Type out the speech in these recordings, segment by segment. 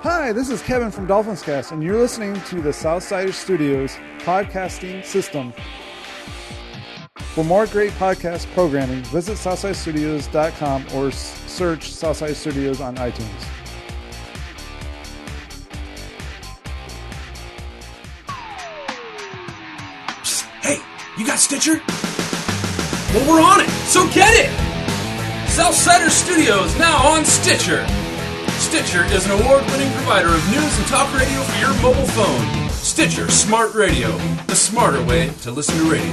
Hi, this is Kevin from Dolphins Cast, and you're listening to the Southside Studios podcasting system. For more great podcast programming, visit southsidestudios.com or search Southside Studios on iTunes. Psst, hey, you got Stitcher? Well, we're on it, so get it! Southsider Studios now on Stitcher. Stitcher is an award-winning provider of news and talk radio for your mobile phone. Stitcher Smart Radio, the smarter way to listen to radio.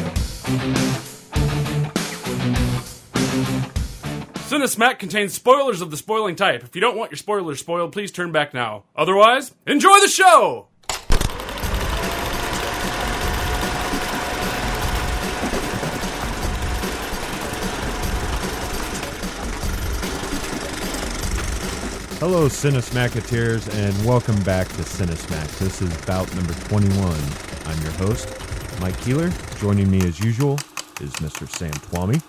Cinesmack contains spoilers of the spoiling type. If you don't want your spoilers spoiled, please turn back now. Otherwise, enjoy the show! Hello, Cinesmacketeers, and welcome back to Cinesmack. This is bout number 21. I'm your host, Mike Keeler. Joining me as usual is Mr. Sam Twomey.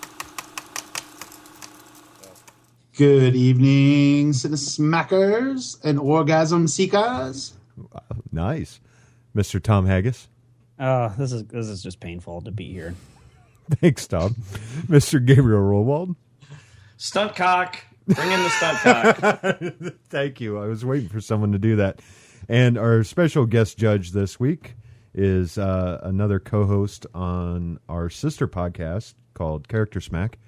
Good evening, Cinesmackers and orgasm seekers. Nice. Mr. Tom Haggis. This is just painful to be here. Thanks, Tom. Mr. Gabriel Rollwald. Stunt cock. Bring in the stunt cock. Thank you. I was waiting for someone to do that. And our special guest judge this week is another co-host on our sister podcast called Character Smack,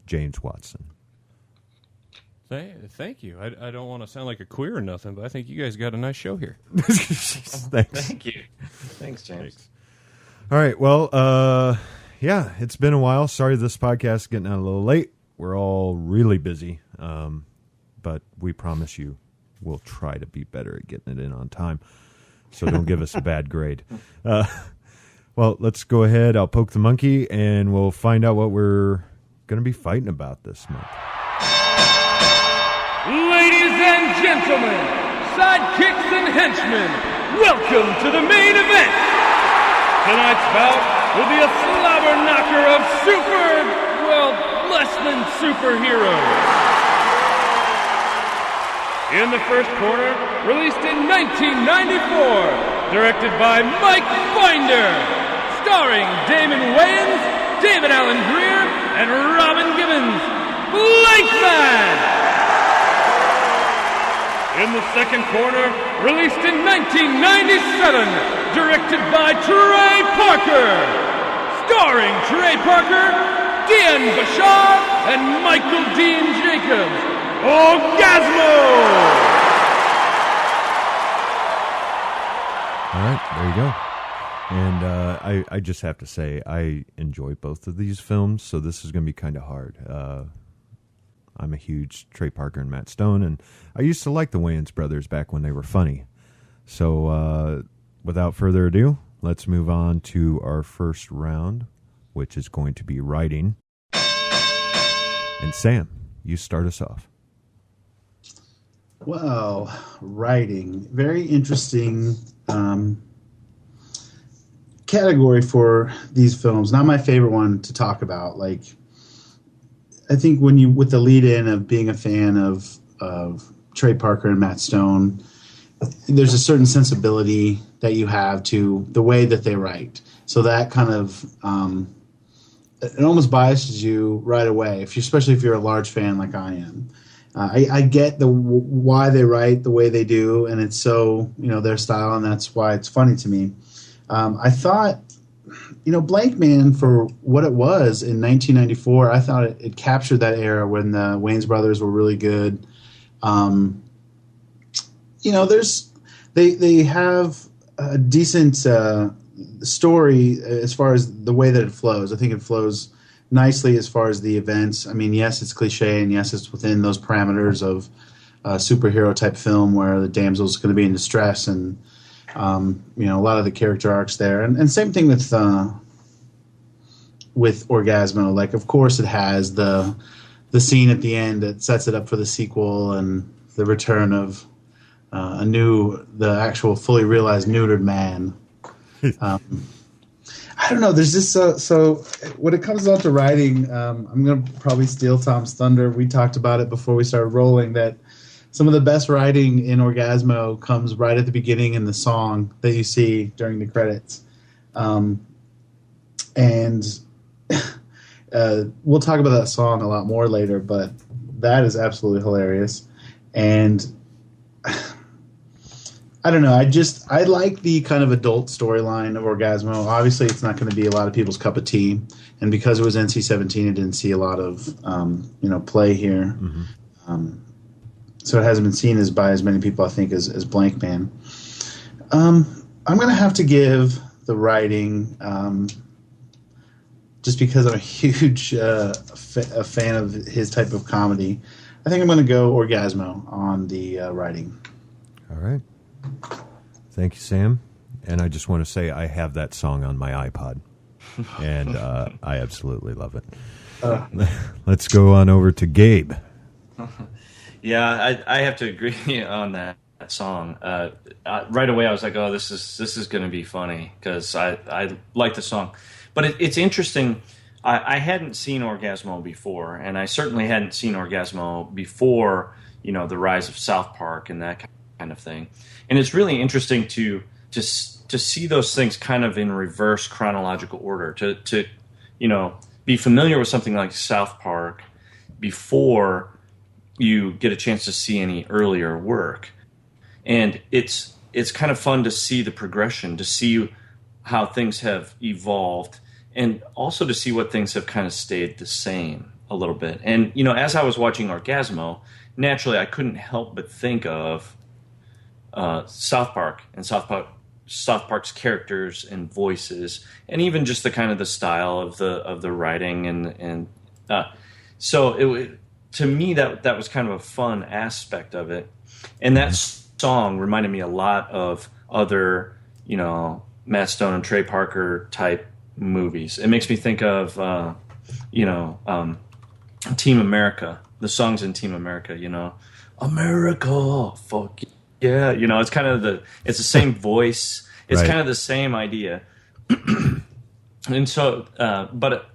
James Watson. Thank you. I don't want to sound like a queer or nothing, but I think you guys got a nice show here. Thanks. Thank you. Thanks, James. Thanks. All right. Well, yeah, it's been a while. Sorry this podcast is getting out a little late. We're all really busy, but we promise you we'll try to be better at getting it in on time. So don't give us a bad grade. Well, let's go ahead. I'll poke the monkey, and we'll find out what we're going to be fighting about this month. Ladies and gentlemen, sidekicks and henchmen, welcome to the main event. Tonight's bout will be a slobber knocker of less than superheroes. In the first corner, released in 1994, directed by Mike Binder, starring Damon Wayans, David Alan Grier, and Robin Gibbons, Blankman. In the second corner, released in 1997, directed by Trey Parker, starring Trey Parker, Dean Bashar, and Michael Dean Jacobs, Orgazmo! All right, there you go. And I just have to say, I enjoy both of these films, so this is going to be kind of hard. I'm a huge Trey Parker and Matt Stone, and I used to like the Wayans brothers back when they were funny. So without further ado, let's move on to our first round, which is going to be writing. And Sam, you start us off. Well, writing. Very interesting category for these films. Not my favorite one to talk about. Like, I think when you, with the lead in of being a fan of Trey Parker and Matt Stone, there's a certain sensibility that you have to the way that they write. So that kind of it almost biases you right away, especially if you're a large fan like I am. I get why they write the way they do, and it's so, their style, and that's why it's funny to me. I thought, Blankman, for what it was in 1994, I thought it captured that era when the Wayans brothers were really good. They have a decent story as far as the way that it flows. I think it flows nicely as far as the events. I mean, yes, it's cliche, and yes, it's within those parameters of a superhero type film where the damsel's going to be in distress, and a lot of the character arcs there. And same thing with Orgazmo. Like, of course, it has the scene at the end that sets it up for the sequel and the return of the actual fully realized neutered man. I don't know. There's just so when it comes down to writing, I'm going to probably steal Tom's thunder. We talked about it before we started rolling, that some of the best writing in Orgazmo comes right at the beginning in the song that you see during the credits. And we'll talk about that song a lot more later, but that is absolutely hilarious. And I don't know. I like the kind of adult storyline of Orgazmo. Obviously, it's not going to be a lot of people's cup of tea, and because it was NC-17, it didn't see a lot of play here. So it hasn't been seen by as many people, I think, as Blankman. I'm going to have to give the writing, just because I'm a huge a fan of his type of comedy. I think I'm going to go Orgazmo on the writing. All right. Thank you, Sam. And I just want to say I have that song on my iPod, and I absolutely love it. Let's go on over to Gabe. Yeah, I have to agree on that song. Right away, I was like, "Oh, this is going to be funny," because I like the song. But it's interesting. I hadn't seen Orgazmo before, and I certainly hadn't seen Orgazmo before, the rise of South Park and that kind of thing. And it's really interesting to see those things kind of in reverse chronological order. To be familiar with something like South Park before you get a chance to see any earlier work. And it's kind of fun to see the progression, to see how things have evolved, and also to see what things have kind of stayed the same a little bit. And, as I was watching Orgazmo, naturally I couldn't help but think of South Park and South Park's characters and voices, and even just the kind of the style of the writing, and so to me that was kind of a fun aspect of it. And that song reminded me a lot of other Matt Stone and Trey Parker type movies. It makes me think of Team America, the songs in Team America. America, fuck yeah, it's kind of it's the same voice. It's Right. kind of the same idea. And so, but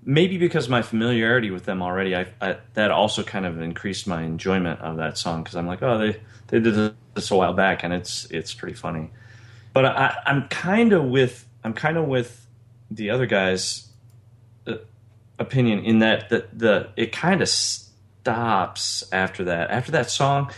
maybe because of my familiarity with them already, I that also kind of increased my enjoyment of that song, because I'm like, oh, they did this a while back, and it's pretty funny. But I'm kind of with the other guy's opinion in that it kind of stops after that. After that song,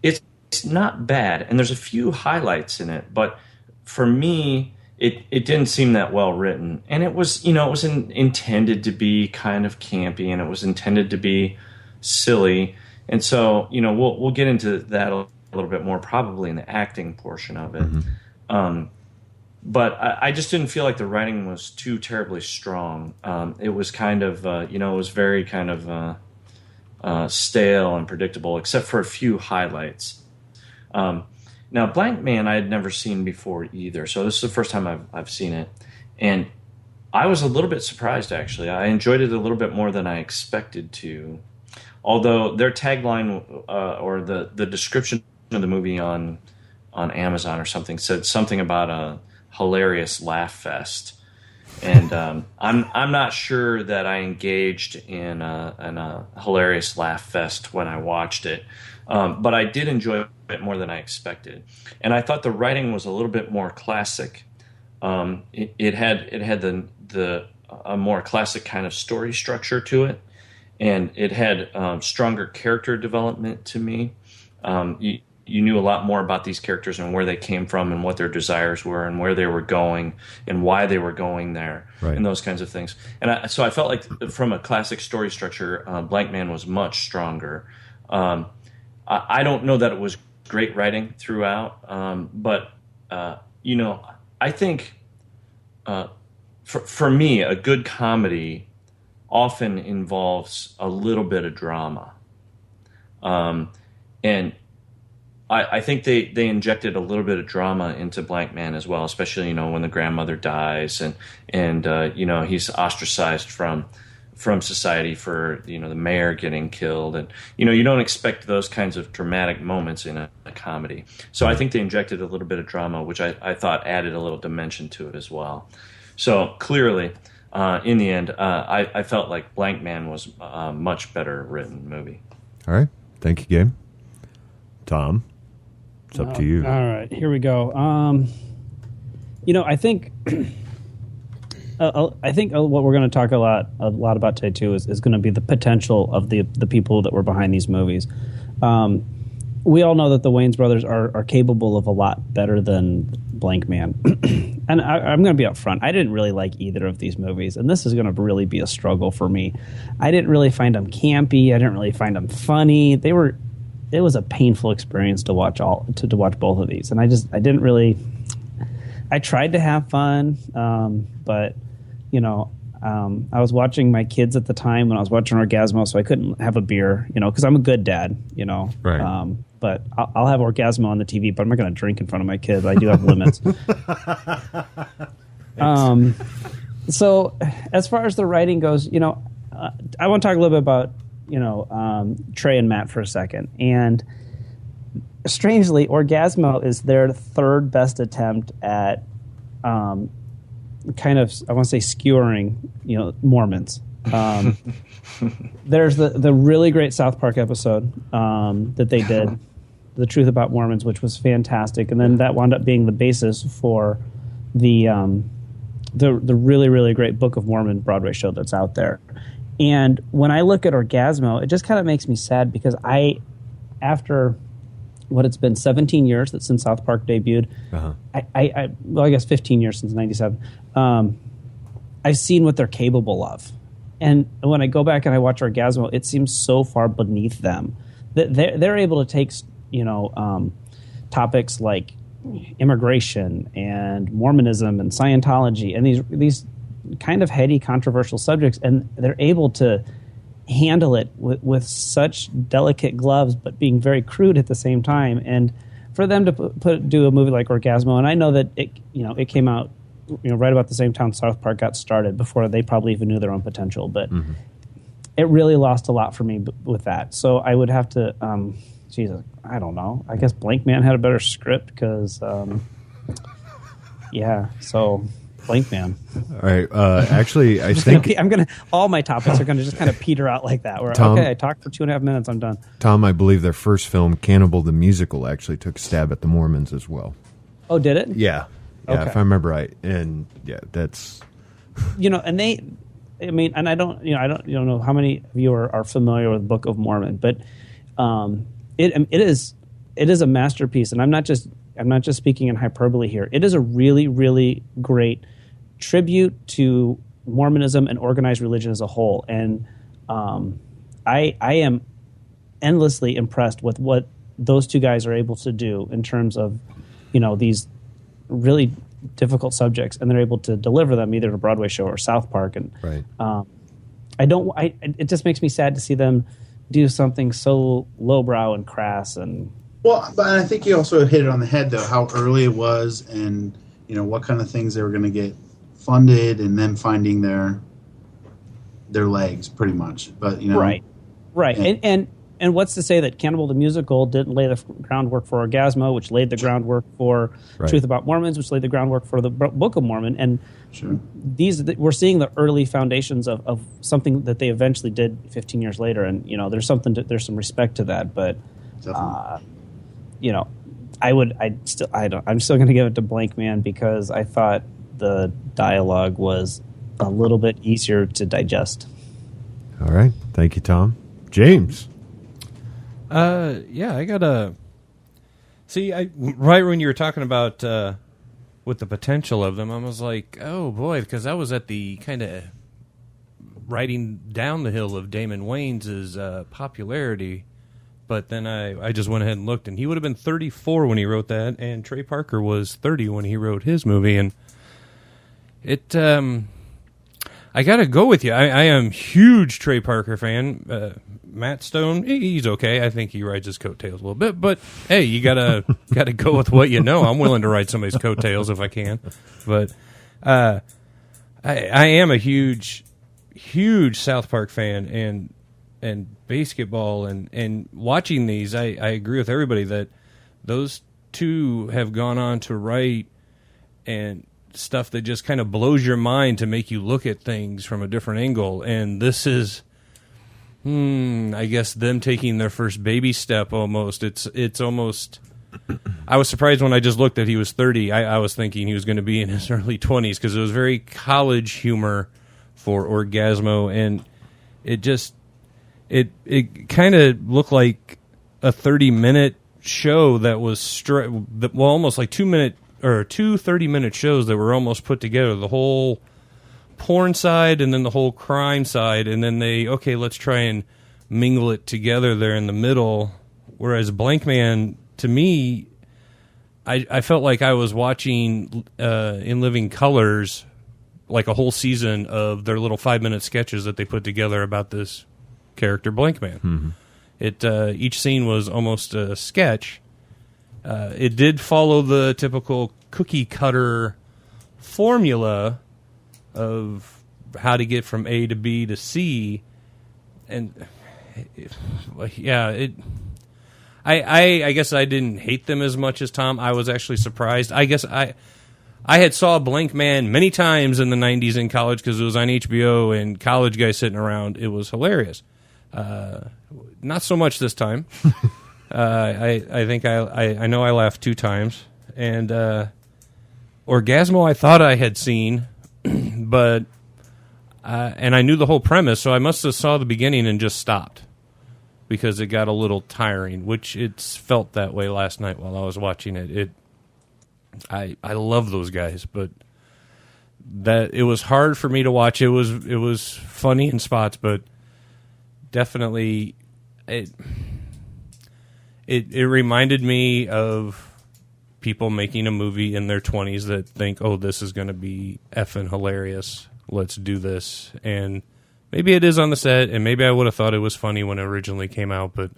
it's not bad, and there's a few highlights in it, but for me, it didn't seem that well written, and it was intended to be kind of campy, and it was intended to be silly, and so we'll get into that a little bit more probably in the acting portion of it. But I just didn't feel like the writing was too terribly strong. It was kind of it was very kind of stale and predictable, except for a few highlights. Now, Blankman I had never seen before either, so this is the first time I've seen it, and I was a little bit surprised, actually. I enjoyed it a little bit more than I expected to, although their tagline or the description of the movie on Amazon or something said something about a hilarious laugh fest, and I'm not sure that I engaged in a hilarious laugh fest when I watched it. But I did enjoy it more than I expected, and I thought the writing was a little bit more classic. It had a more classic kind of story structure to it, and it had stronger character development to me. You knew a lot more about these characters and where they came from and what their desires were and where they were going and why they were going there, Right. and those kinds of things. And so I felt like from a classic story structure, Blankman was much stronger. I don't know that it was great writing throughout, but I think for me, a good comedy often involves a little bit of drama, and I think they injected a little bit of drama into Blankman as well, especially when the grandmother dies and he's ostracized from society for the mayor getting killed, and you don't expect those kinds of dramatic moments in a comedy. So I think they injected a little bit of drama, which I thought added a little dimension to it as well. So clearly, in the end, I felt like Blankman was a much better written movie. All right. Thank you, Gabe. Tom, it's up to you. All right, here we go. I think what we're going to talk a lot about today too is going to be the potential of the people that were behind these movies. We all know that the Wayans brothers are capable of a lot better than Blankman. And I'm going to be upfront. I didn't really like either of these movies, and this is going to really be a struggle for me. I didn't really find them campy. I didn't really find them funny. It was a painful experience to watch both of these, and I didn't really. I tried to have fun, but I was watching my kids at the time when I was watching Orgazmo, so I couldn't have a beer, because I'm a good dad, Right. But I'll have Orgazmo on the TV, but I'm not going to drink in front of my kids. I do have limits. So as far as the writing goes, I want to talk a little bit about, Trey and Matt for a second. And strangely, Orgazmo is their third best attempt at kind of, I want to say, skewering, Mormons. There's the really great South Park episode that they did, The Truth About Mormons, which was fantastic, and then that wound up being the basis for the really, really great Book of Mormon Broadway show that's out there. And when I look at Orgazmo, it just kind of makes me sad because after what it's been 17 years that since South Park debuted, I guess 15 years since 97, I've seen what they're capable of. And when I go back and I watch Orgazmo, it seems so far beneath them that they're able to take, topics like immigration and Mormonism and Scientology and these kind of heady, controversial subjects, and they're able to handle it with such delicate gloves, but being very crude at the same time. And for them to do a movie like Orgazmo, and I know that it came out right about the same time South Park got started, before they probably even knew their own potential, but it really lost a lot for me with that. So I would have to, I don't know. I guess Blankman had a better script because, so Blankman. All right. Actually, I think all my topics are gonna just kind of peter out like that. Where Tom, okay, I talked for 2.5 minutes, I'm done. Tom, I believe their first film, Cannibal the Musical, actually took a stab at the Mormons as well. Oh, did it? Yeah. Yeah, okay. if I remember right. And yeah, that's and I don't know how many of you are familiar with Book of Mormon, but it is a masterpiece, and I'm not just speaking in hyperbole here. It is a really, really great tribute to Mormonism and organized religion as a whole, and I am endlessly impressed with what those two guys are able to do in terms of these really difficult subjects, and they're able to deliver them either in a Broadway show or South Park. And right. It just makes me sad to see them do something so lowbrow and crass. And well, but I think you also hit it on the head, though, how early it was, and what kind of things they were going to get funded, and then finding their legs, pretty much. But right. And what's to say that Cannibal the Musical didn't lay the groundwork for Orgazmo, which laid the groundwork for Truth About Mormons, which laid the groundwork for the Book of Mormon. And we're seeing the early foundations of something that they eventually did 15 years later. And there's some respect to that. But I'm still going to give it to Blankman because I thought the dialogue was a little bit easier to digest. All right, thank you, Tom. James. I gotta see. Right when you were talking about with the potential of them, I was like, oh boy, because I was at the kind of riding down the hill of Damon Wayans' popularity, but then I just went ahead and looked, and he would have been 34 when he wrote that, and Trey Parker was 30 when he wrote his movie, and it. I gotta go with you. I am huge Trey Parker fan. Matt Stone, he's okay. I think he rides his coattails a little bit, but hey, you gotta go with what you know. I'm willing to ride somebody's coattails if I can, but I am a huge South Park fan, and basketball, and watching these, I agree with everybody that those two have gone on to write and stuff that just kind of blows your mind to make you look at things from a different angle. And this is, I I guess them taking their first baby step almost. It's almost. I was surprised when I just looked that he was 30. I was thinking he was going to be in his early 20s because it was very college humor for Orgazmo, and it kind of looked like a 30-minute show that was almost like 2 30-minute shows that were almost put together. The whole porn side and then the whole crime side, and then let's try and mingle it together there in the middle. Whereas Blankman, to me, I felt like I was watching in living colors like a whole season of their little 5-minute sketches that they put together about this character Blankman. Mm-hmm. Each scene was almost a sketch. It did follow the typical cookie cutter formula of how to get from A to B to C, and I guess I didn't hate them as much as Tom. I was actually surprised. I guess I had saw Blankman many times in the 90s in college because it was on HBO and college guys sitting around. It was hilarious. Not so much this time. I think I know I laughed 2 times. And Orgazmo I thought I had seen, but and I knew the whole premise, so I must have saw the beginning and just stopped because it got a little tiring, which it's felt that way last night while I was watching it. I love those guys, but that it was hard for me to watch. It was funny in spots, but definitely it reminded me of people making a movie in their 20s that think, oh, this is going to be effing hilarious. Let's do this. And maybe it is on the set, and maybe I would have thought it was funny when it originally came out, but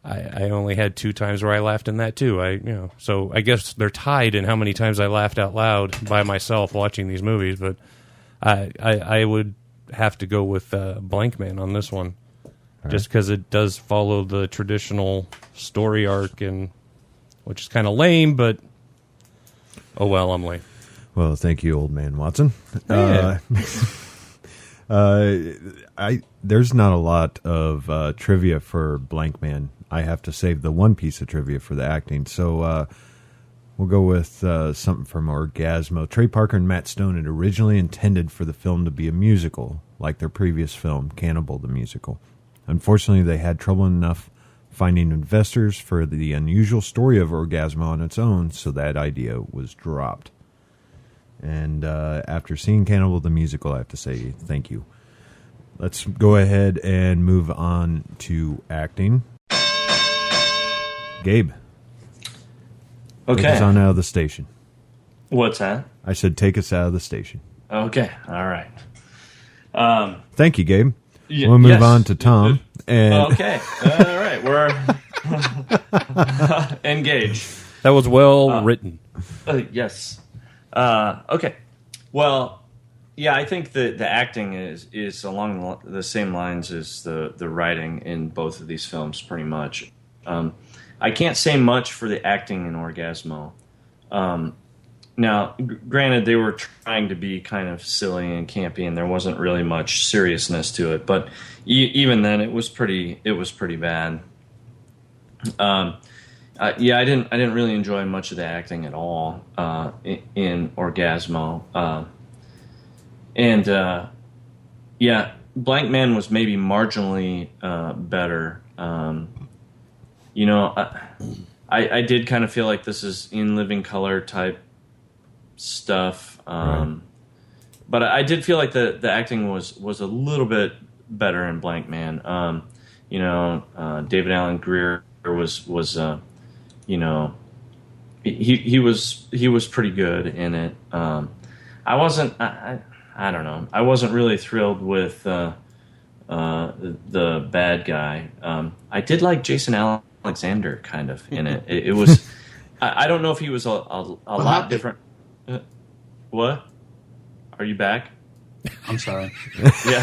I only had 2 times where I laughed in that too. So I guess they're tied in how many times I laughed out loud by myself watching these movies, but I would have to go with Blankman on this one, just because it does follow the traditional story arc, and which is kind of lame, but oh well, I'm lame. Well, thank you, old man Watson. Yeah. There's not a lot of trivia for Blankman. I have to save the one piece of trivia for the acting. So we'll go with something from Orgazmo. Trey Parker and Matt Stone had originally intended for the film to be a musical, like their previous film, Cannibal the Musical. Unfortunately, they had trouble enough finding investors for the unusual story of Orgazmo on its own, so that idea was dropped. And after seeing Cannibal the Musical, I have to say thank you. Let's go ahead and move on to acting. Gabe. Okay. Take us on out of the station. What's that? I said take us out of the station. Okay. All right. Thank you, Gabe. We'll move on to Tom. And okay. All right. We're engaged. That was well written. Yes. Okay. Well, yeah, I think the acting is along the same lines as the writing in both of these films, pretty much. I can't say much for the acting in Orgazmo. Now, granted, they were trying to be kind of silly and campy, and there wasn't really much seriousness to it. But even then, it was pretty bad. I didn't really enjoy much of the acting at all in Orgazmo. Blankman was maybe marginally better. I did kind of feel like this is in living color type stuff, right. But I did feel like the acting was a little bit better in Blankman. David Allen Greer was he was pretty good in it. I don't know. I wasn't really thrilled with the bad guy. I did like Jason Alexander kind of in it. It was. I don't know if he was a lot different. What? Are you back? I'm sorry. Yeah.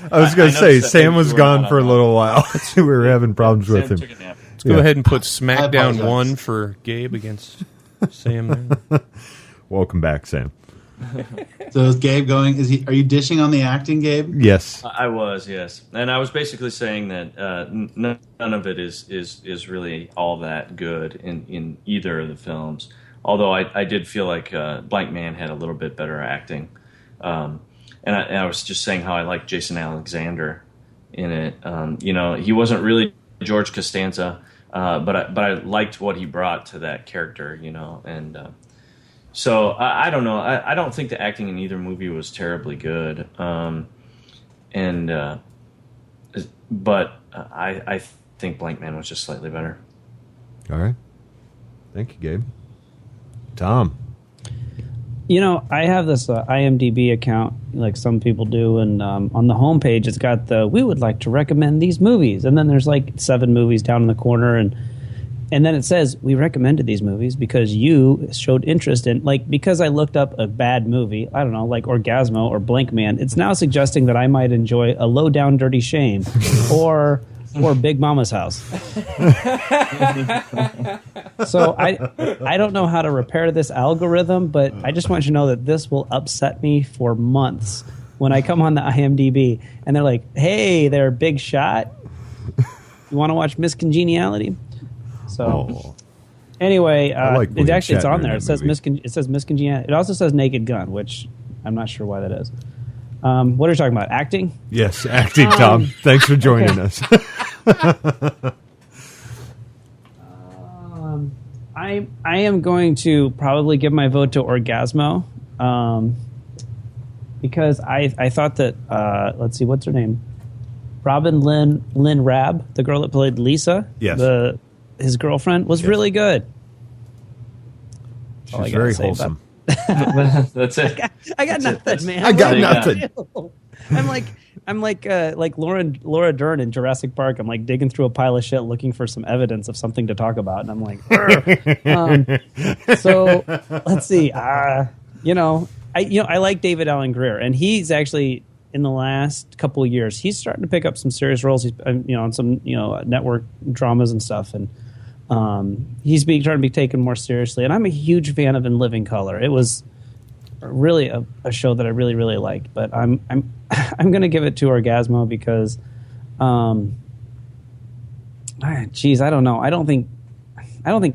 I was going to say, Sam was gone for a little while. We were having problems with him. Took a nap. Let's go ahead and put I SmackDown apologize. 1 for Gabe against Sam. Welcome back, Sam. So is Gabe going? Are you dishing on the acting, Gabe? Yes. I was, yes, and I was basically saying that none of it is really all that good in either of the films. Although I did feel like Blankman had a little bit better acting, and I was just saying how I like Jason Alexander in it. He wasn't really George Costanza, but I liked what he brought to that character. And so I don't know. I don't think the acting in either movie was terribly good. But I think Blankman was just slightly better. All right. Thank you, Gabe. Tom. I have this IMDb account, like some people do, and on the homepage it's got we would like to recommend these movies, and then there's like 7 movies down in the corner, and then it says we recommended these movies because you showed interest in, because I looked up a bad movie, I don't know, like Orgazmo or Blankman. It's now suggesting that I might enjoy A Low Down Dirty Shame or Big Mama's House. So I don't know how to repair this algorithm, but I just want you to know that this will upset me for months when I come on the IMDb and they're like, "Hey, there, big shot. You want to watch Miss Congeniality?" So anyway, it's on there. It says Miss Congeniality. It also says Naked Gun, which I'm not sure why that is. What are you talking about? Acting? Yes, acting, Tom. Thanks for joining us. I am going to probably give my vote to Orgazmo because I thought that let's see, what's her name? Robin Lynn Rabb, the girl that played Lisa, yes, his girlfriend, was really good. She's very wholesome. That's it. I got nothing, man. I got nothing. I'm like Laura Dern in Jurassic Park. I'm like digging through a pile of shit looking for some evidence of something to talk about, and I'm like, so let's see. I like David Allen Greer, and he's actually in the last couple of years he's starting to pick up some serious roles. He's on some network dramas and stuff, and he's trying to be taken more seriously. And I'm a huge fan of In Living Color. It was really a show that I really, really liked, but I'm going to give it to Orgazmo because, I don't know. I don't think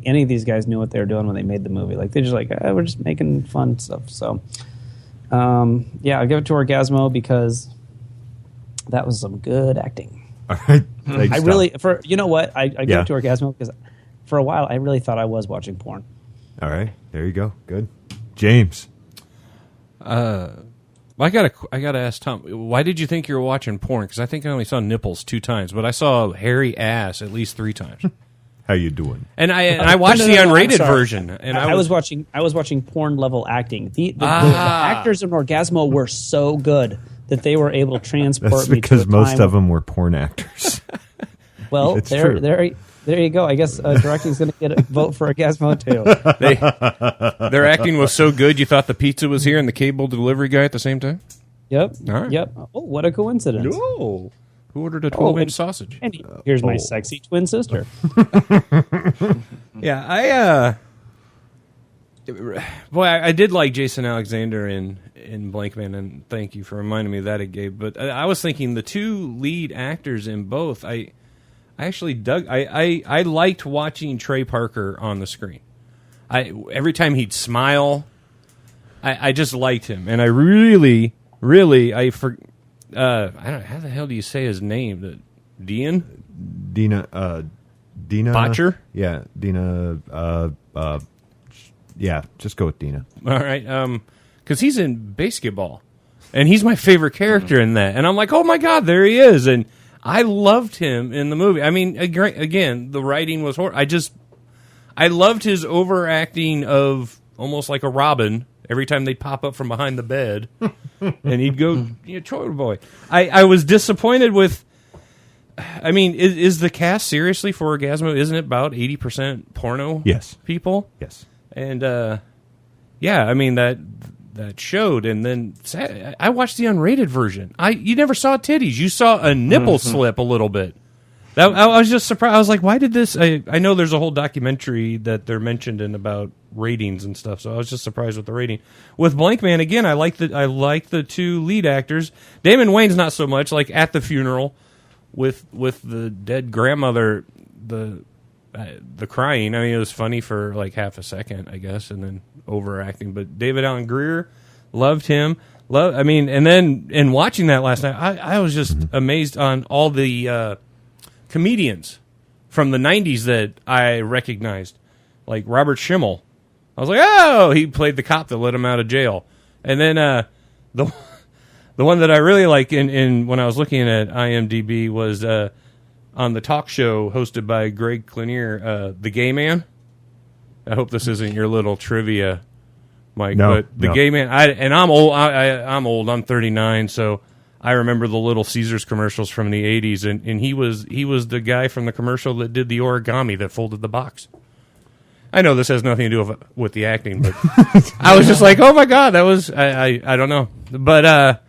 any of these guys knew what they were doing when they made the movie. Like they're just like, we're just making fun stuff. So, I'll give it to Orgazmo because that was some good acting. All right, thanks, I really, I give it to Orgazmo because for a while I really thought I was watching porn. All right, there you go. Good, James. I gotta ask Tom, why did you think you were watching porn? Because I think I only saw nipples 2 times, but I saw hairy ass at least 3 times. How you doing? And I watched the unrated version, and I was watching porn level acting. The actors in Orgazmo were so good that they were able to transport That's me. Because most of them were porn actors. Well, there you go. I guess directing's going to get a vote for Orgazmo too. Their acting was so good, you thought the pizza was here and the cable delivery guy at the same time? Yep. All right. Yep. Oh, what a coincidence. No. Who ordered a 12-inch sausage? And here's my sexy twin sister. Yeah, I did like Jason Alexander in Blankman, and thank you for reminding me of that, Gabe. But I was thinking the 2 lead actors in both, I actually dug. I liked watching Trey Parker on the screen. Every time he'd smile, I just liked him, and I really I don't know, how the hell do you say his name? Dina Botcher? Yeah, Dina. Yeah, just go with Dina. All right, because he's in basketball, and he's my favorite character in that. And I'm like, oh my god, there he is, and I loved him in the movie. I mean, again, the writing was horrible. I loved his overacting of almost like a Robin every time they'd pop up from behind the bed, and he'd go, "Toilet boy." I was disappointed with. I mean, is the cast seriously for Orgazmo? Isn't it about 80% porno? Yes. People. Yes. And I mean that showed. And then I watched the unrated version. You never saw titties. You saw a nipple slip a little bit. I was just surprised. I was like, why did this? I know there's a whole documentary that they're mentioned in about ratings and stuff. So I was just surprised with the rating. With Blankman, again, I like the two lead actors. Damon Wayans not so much. Like at the funeral with the dead grandmother, the crying. I mean, it was funny for like half a second, I guess, and then overacting. But David Allen Greer, loved him. I mean, and then in watching that last night, I was just amazed on all the comedians from the 90s that I recognized. Like Robert Schimmel. I was like, oh, he played the cop that let him out of jail. And then the one that I really like in when I was looking at IMDb was on the talk show hosted by Greg Kinnear, The Gay Man. I hope this isn't your little trivia, Mike. No, but The Gay Man, I'm old. I'm old. I'm 39, so I remember the Little Caesars commercials from the 80s, and he was the guy from the commercial that did the origami that folded the box. I know this has nothing to do with the acting, but I was just like, oh my God, that was, I don't know. But,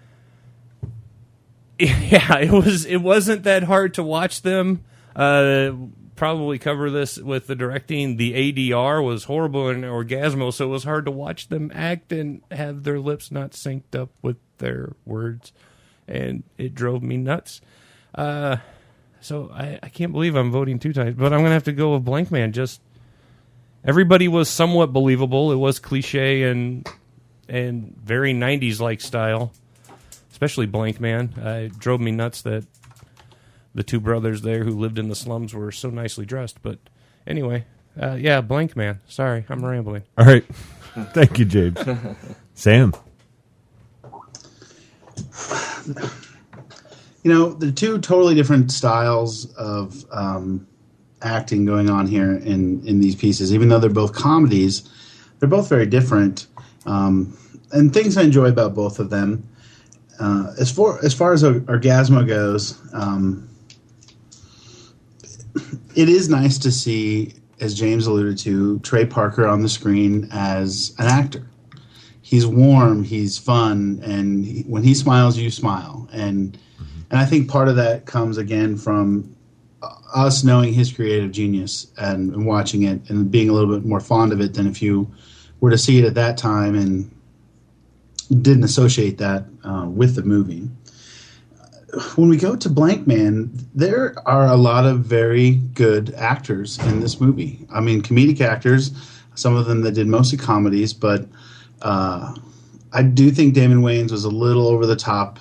yeah, it wasn't that hard to watch them. Probably cover this with the directing. The ADR was horrible in Orgazmo, so it was hard to watch them act and have their lips not synced up with their words. And it drove me nuts. So I can't believe I'm voting two times, but I'm going to have to go with Blankman. Just everybody was somewhat believable. It was cliche and very 90s-like style, especially Blankman. It drove me nuts that the two brothers there who lived in the slums were so nicely dressed. But anyway, yeah, Blankman. Sorry, I'm rambling. All right. Thank you, James. Sam. The two totally different styles of acting going on here in these pieces. Even though they're both comedies, they're both very different. And things I enjoy about both of them. As far as Orgazmo goes, it is nice to see, as James alluded to, Trey Parker on the screen as an actor. He's warm, he's fun, and when he smiles, you smile. And I think part of that comes, again, from us knowing his creative genius and watching it and being a little bit more fond of it than if you were to see it at that time and didn't associate that with the movie. When we go to Blankman, there are a lot of very good actors in this movie. I mean, comedic actors, some of them that did mostly comedies, but I do think Damon Wayans was a little over the top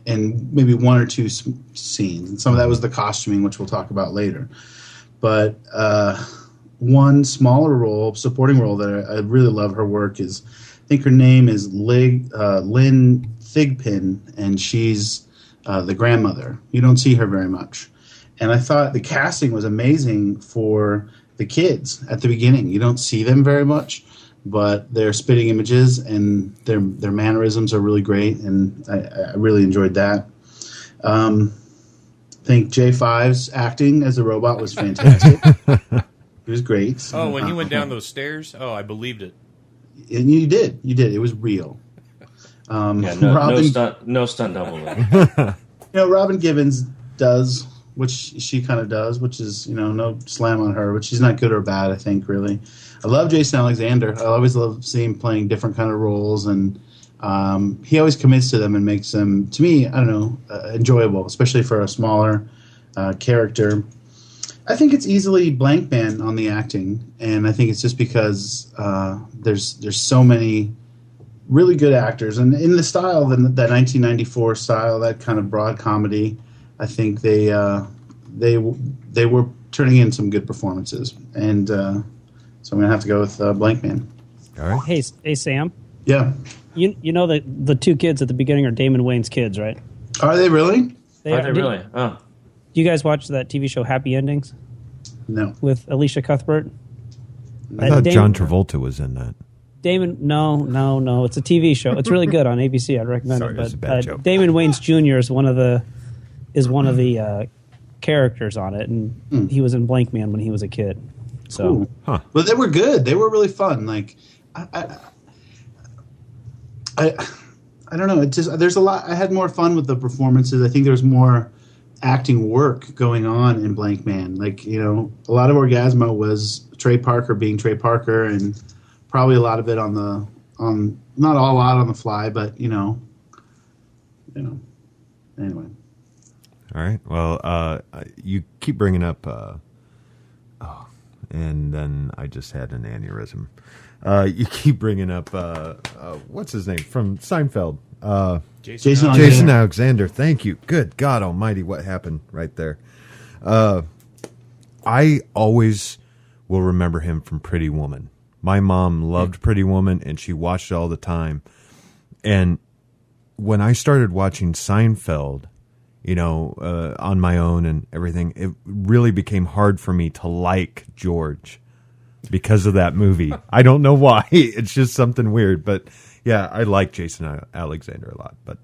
in maybe one or two scenes. And some of that was the costuming, which we'll talk about later. But one smaller role, supporting role that I really love her work is, I think her name is Lynn Thigpen, and she's the grandmother. You don't see her very much. And I thought the casting was amazing for the kids at the beginning. You don't see them very much, but they're spitting images, and their mannerisms are really great, and I really enjoyed that. I think J5's acting as a robot was fantastic. He was great. Oh, when he went down those stairs? Oh, I believed it. And you did. It was real. No stunt double. Robin Givens does, which she kind of does, which is, no slam on her, but she's not good or bad, I think, really. I love Jason Alexander. I always love seeing him playing different kind of roles, and he always commits to them and makes them, to me, enjoyable, especially for a smaller character. I think it's easily Blankman on the acting, and I think it's just because there's so many really good actors, and in the style, that 1994 style, that kind of broad comedy, I think they were turning in some good performances, and so I'm gonna have to go with Blankman. All right. Hey, Sam. Yeah. You know that the two kids at the beginning are Damon Wayans' kids, right? Are they really? Are they really? Oh. Do you guys watch that TV show Happy Endings? No. With Alicia Cuthbert? I thought John Travolta was in that. Damon, no. It's a TV show. It's really good on ABC. I'd recommend Sorry, it. But it's a bad joke. Damon Wayans Jr. is one of the characters on it, and he was in Blankman when he was a kid. So, cool. Huh. But they were good. They were really fun. Like, I don't know. It just, there's a lot. I had more fun with the performances. I think there was more acting work going on in Blankman. Like, you know, a lot of Orgazmo was Trey Parker being Trey Parker, and probably a lot of it on not a lot on the fly, but you know. Anyway. All right. Well, you keep bringing up. And then I just had an aneurysm. You keep bringing up what's his name from Seinfeld? Jason Alexander. Thank you. Good God Almighty, what happened right there? I always will remember him from Pretty Woman. My mom loved Pretty Woman, and she watched it all the time. And when I started watching Seinfeld, you know, on my own and everything, it really became hard for me to like George because of that movie. I don't know why. It's just something weird. But, yeah, I like Jason Alexander a lot. But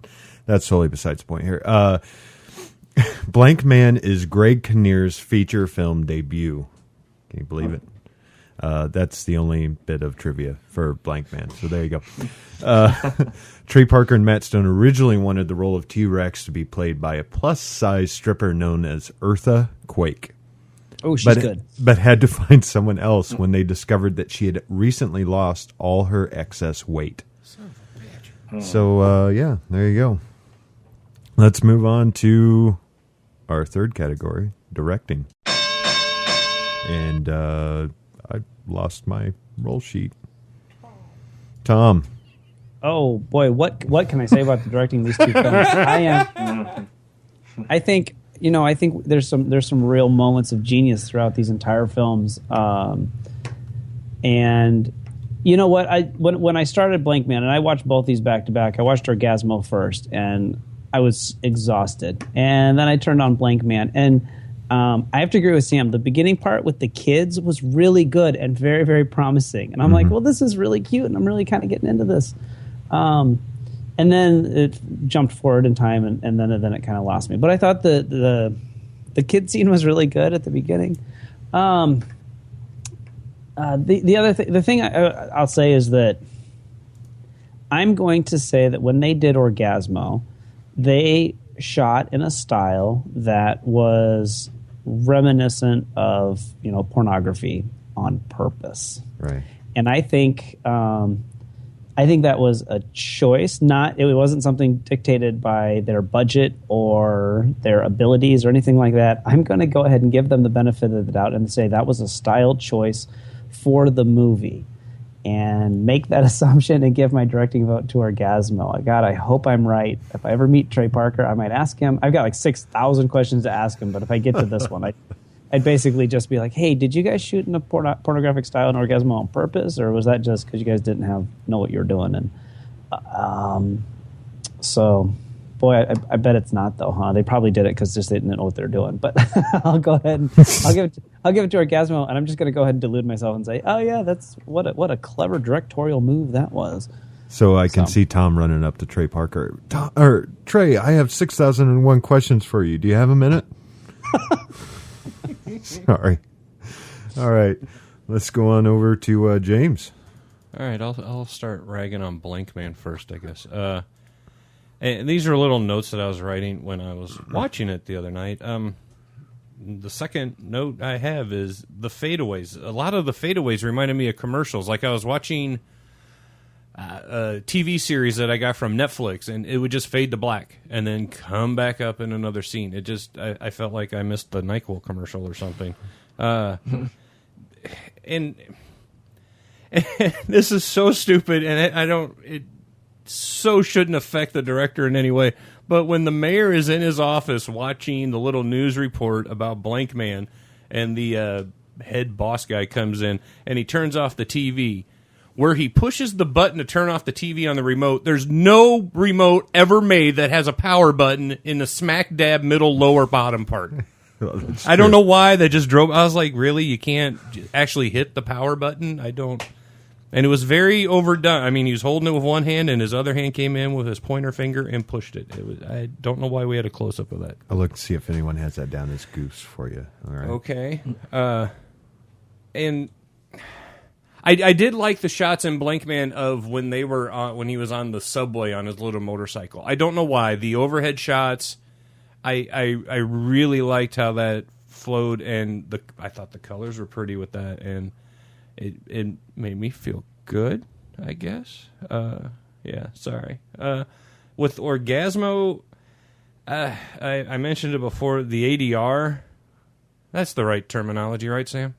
that's totally besides the point here. Blankman is Greg Kinnear's feature film debut. Can you believe it? That's the only bit of trivia for Blankman. So there you go. Trey Parker and Matt Stone originally wanted the role of T-Rex to be played by a plus-size stripper known as Eartha Quake. Oh, she's good. But had to find someone else when they discovered that she had recently lost all her excess weight. Son of a bitch. So, yeah, there you go. Let's move on to our third category, directing. And I lost my roll sheet. Tom. Oh boy, what can I say about the directing of these two films? I think there's some real moments of genius throughout these entire films. And you know what? When I started Blankman, and I watched both these back to back, I watched Orgazmo first, and I was exhausted. And then I turned on Blankman, and I have to agree with Sam. The beginning part with the kids was really good and very, very promising. And I'm like, well, this is really cute, and I'm really kind of getting into this. And then it jumped forward in time, and then it kind of lost me. But I thought the kid scene was really good at the beginning. The other thing I'll say is that I'm going to say that when they did Orgazmo, they shot in a style that was reminiscent of pornography on purpose, right? And I think that was a choice. It wasn't something dictated by their budget or their abilities or anything like that. I'm going to go ahead and give them the benefit of the doubt and say that was a style choice for the movie, and make that assumption and give my directing vote to Orgazmo. God, I hope I'm right. If I ever meet Trey Parker, I might ask him. I've got like 6,000 questions to ask him, but if I get to this one, I'd basically just be like, hey, did you guys shoot in a pornographic style in Orgazmo on purpose, or was that just because you guys didn't know what you were doing? And so, boy, I bet it's not though, huh? They probably did it because just they didn't know what they're doing. But I'll go ahead and I'll give it to Orgazmo, and I'm just going to go ahead and delude myself and say, oh yeah, that's what a clever directorial move that was. So I can see Tom running up to Trey Parker. Trey, I have 6,001 questions for you. Do you have a minute? Sorry. All right. Let's go on over to James. All right. I'll start ragging on Blankman first, I guess. And these are little notes that I was writing when I was watching it the other night. The second note I have is the fadeaways. A lot of the fadeaways reminded me of commercials. Like I was watching a TV series that I got from Netflix, and it would just fade to black and then come back up in another scene. It just, I felt like I missed the NyQuil commercial or something. And this is so stupid, and it so shouldn't affect the director in any way. But when the mayor is in his office watching the little news report about Blankman, and the head boss guy comes in and he turns off the TV, where he pushes the button to turn off the TV on the remote, there's no remote ever made that has a power button in the smack dab middle lower bottom part. I don't know why they just drove. I was like, really? You can't actually hit the power button? I don't. And it was very overdone. I mean, he was holding it with one hand, and his other hand came in with his pointer finger and pushed it. I don't know why we had a close-up of that. I'll look to see if anyone has that down as goose for you. All right. Okay. And I did like the shots in Blankman of when they were when he was on the subway on his little motorcycle. I don't know why. The overhead shots, I really liked how that flowed, and I thought the colors were pretty with that, and it made me feel good, I guess. Yeah, sorry. With Orgazmo, I mentioned it before, the ADR, that's the right terminology, right, Sam?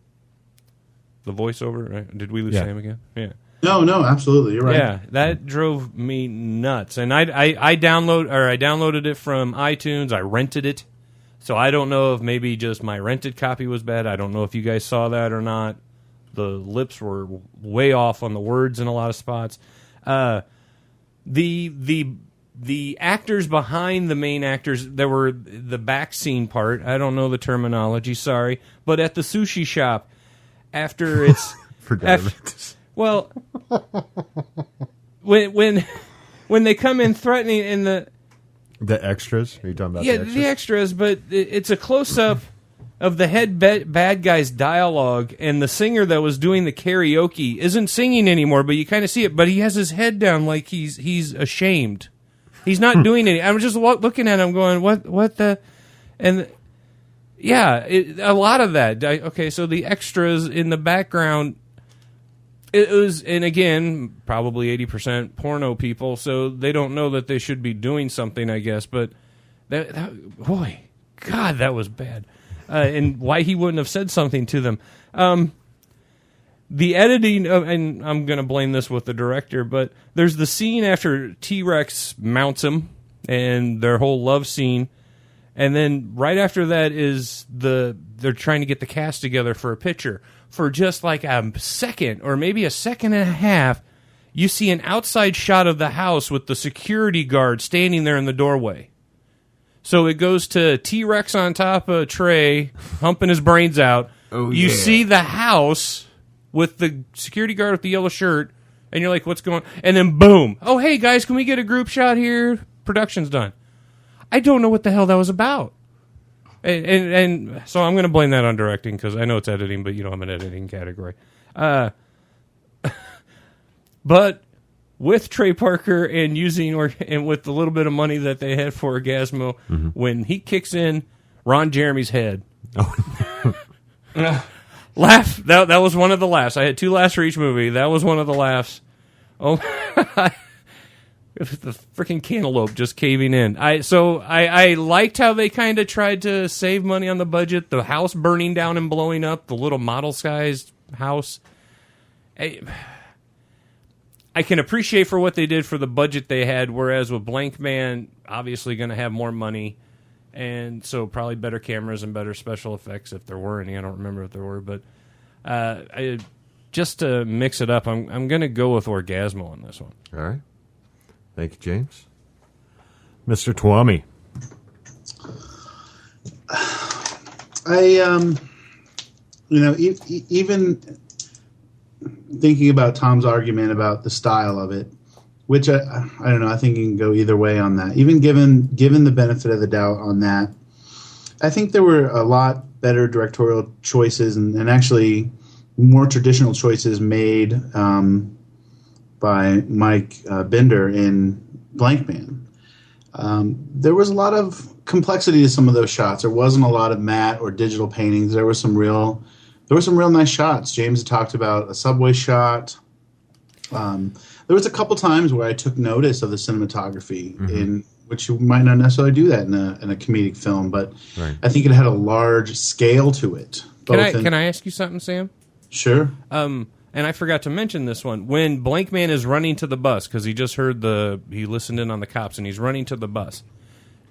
The voiceover, right? Did we lose Sam again? Yeah. No, absolutely. You're right. Yeah, that drove me nuts. And I downloaded it from iTunes. I rented it. So I don't know if maybe just my rented copy was bad. I don't know if you guys saw that or not. The lips were way off on the words in a lot of spots. The actors behind the main actors, there were the back scene part. I don't know the terminology, sorry. But at the sushi shop, after it's... Well, when they come in threatening in the extras, are you talking about? Yeah, the extras, but it's a close up of the head bad guy's dialogue, and the singer that was doing the karaoke isn't singing anymore, but you kind of see it. But he has his head down like he's ashamed. He's not doing it. I'm just looking at him, going, "What the?" And yeah, a lot of that. Okay, so the extras in the background. It was, and again, probably 80% porno people, so they don't know that they should be doing something, I guess. But boy, God, that was bad. And why he wouldn't have said something to them. The editing, and I'm going to blame this with the director, but there's the scene after T-Rex mounts him, and their whole love scene, and then right after that is they're trying to get the cast together for a picture. For just like a second or maybe a second and a half, you see an outside shot of the house with the security guard standing there in the doorway. So it goes to T-Rex on top of a tray, humping his brains out. Oh, you see the house with the security guard with the yellow shirt, and you're like, what's going on? And then boom. Oh, hey, guys, can we get a group shot here? Production's done. I don't know what the hell that was about. And so I'm going to blame that on directing because I know it's editing, but you don't have an editing category. But with Trey Parker and and with the little bit of money that they had for Orgazmo, when he kicks in Ron Jeremy's head, laugh. That was one of the laughs. I had 2 laughs for each movie. That was one of the laughs. Oh. The freaking cantaloupe just caving in. I liked how they kind of tried to save money on the budget. The house burning down and blowing up, the little model-sized house. I can appreciate for what they did for the budget they had, whereas with Blankman, obviously going to have more money, and so probably better cameras and better special effects if there were any. I don't remember if there were, but just to mix it up, I'm going to go with Orgazmo on this one. All right. Thank you, James. Mr. Twami. Even thinking about Tom's argument about the style of it, which I don't know, I think you can go either way on that. Even given the benefit of the doubt on that, I think there were a lot better directorial choices and actually more traditional choices made by Mike Binder in Blankman. There was a lot of complexity to some of those shots. There wasn't a lot of matte or digital paintings. There were some real nice shots. James had talked about a subway shot. There was a couple times where I took notice of the cinematography, in which you might not necessarily do that in a comedic film, but right. I think it had a large scale to it. Can I ask you something, Sam? Sure. And I forgot to mention this one. When Blankman is running to the bus, because he just heard he listened in on the cops, and he's running to the bus.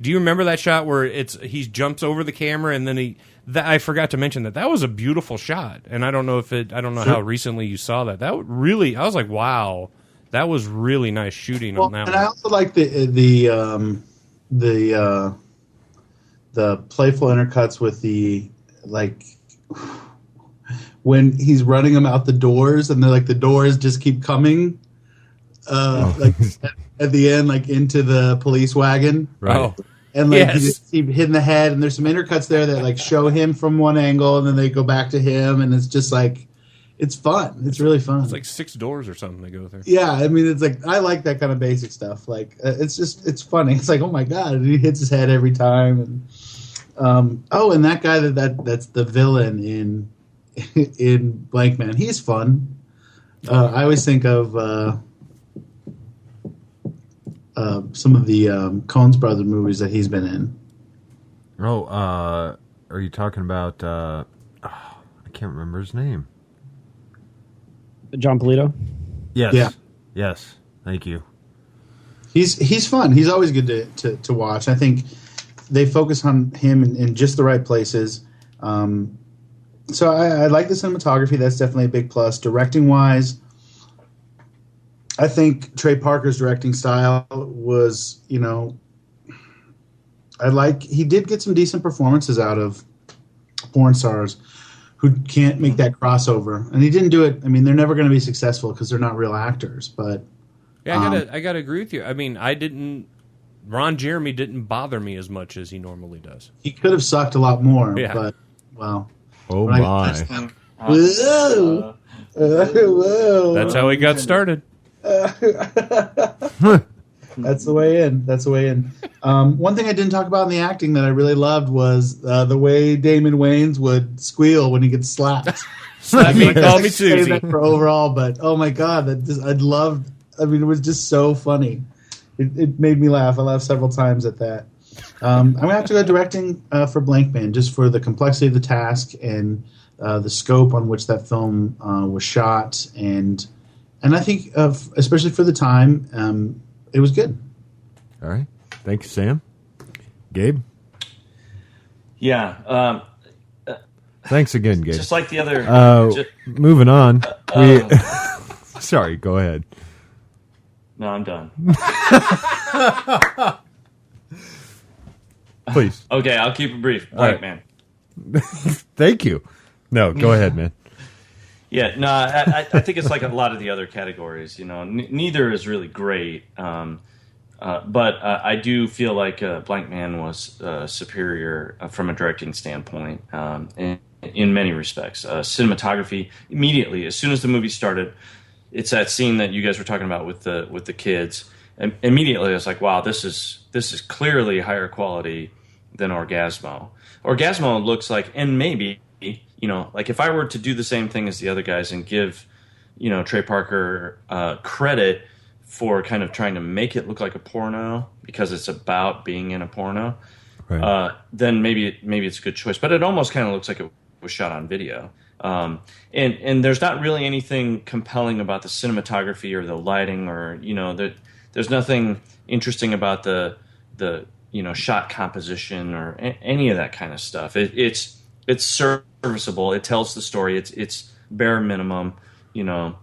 Do you remember that shot where he jumps over the camera, and then I forgot to mention that was a beautiful shot, and I don't know how recently you saw that. That really, I was like, wow, that was really nice shooting on that one. And I also like the playful intercuts with the when he's running them out the doors, and they're the doors just keep coming, at the end, into the police wagon, right? Oh. And you just keep hitting the head, and there's some intercuts there that show him from one angle, and then they go back to him, and it's just it's fun. It's really fun. It's like 6 doors or something they go through. Yeah, I mean, it's like I like that kind of basic stuff. Like it's funny. It's like, oh my god, and he hits his head every time. And and that guy that's the villain in Blankman. He's fun. I always think of some of the Coens Brothers movies that he's been in. Oh, are you talking about? I can't remember his name. John Polito? Yes. Yeah. Yes. Thank you. He's fun. He's always good to watch. I think they focus on him in just the right places. So I like the cinematography. That's definitely a big plus. Directing wise, I think Trey Parker's directing style was, he did get some decent performances out of porn stars who can't make that crossover. And he didn't do it. I mean, they're never going to be successful because they're not real actors, but yeah, I gotta agree with you. I mean, Ron Jeremy didn't bother me as much as he normally does. He could have sucked a lot more, but well. Oh my. Whoa. Whoa. That's how he got started. That's the way in. One thing I didn't talk about in the acting that I really loved was the way Damon Wayans would squeal when he gets slapped. Slap me, call me Susie. For overall, but oh my god, it was just so funny. It made me laugh. I laughed several times at that. I'm gonna have to go directing for Blankman just for the complexity of the task and the scope on which that film was shot, and I think especially for the time, it was good. All right, thank you, Sam. Gabe. Yeah. Thanks again, Gabe. Just like the other. Moving on. Sorry, go ahead. No, I'm done. Please. Okay, I'll keep it brief. Blankman. Thank you. No, go ahead, man. Yeah, no, I think it's like a lot of the other categories. Neither is really great, but I do feel like Blankman was superior from a directing standpoint in many respects. Cinematography, immediately, as soon as the movie started, it's that scene that you guys were talking about with the kids. And immediately, I was like, "Wow, this is clearly higher quality than Orgazmo." Orgazmo looks like, and maybe like if I were to do the same thing as the other guys and give Trey Parker credit for kind of trying to make it look like a porno because it's about being in a porno, right. Then maybe it's a good choice. But it almost kind of looks like it was shot on video. And there's not really anything compelling about the cinematography or the lighting or there's nothing interesting about the shot composition or any of that kind of stuff. It's serviceable. It tells the story. It's bare minimum, and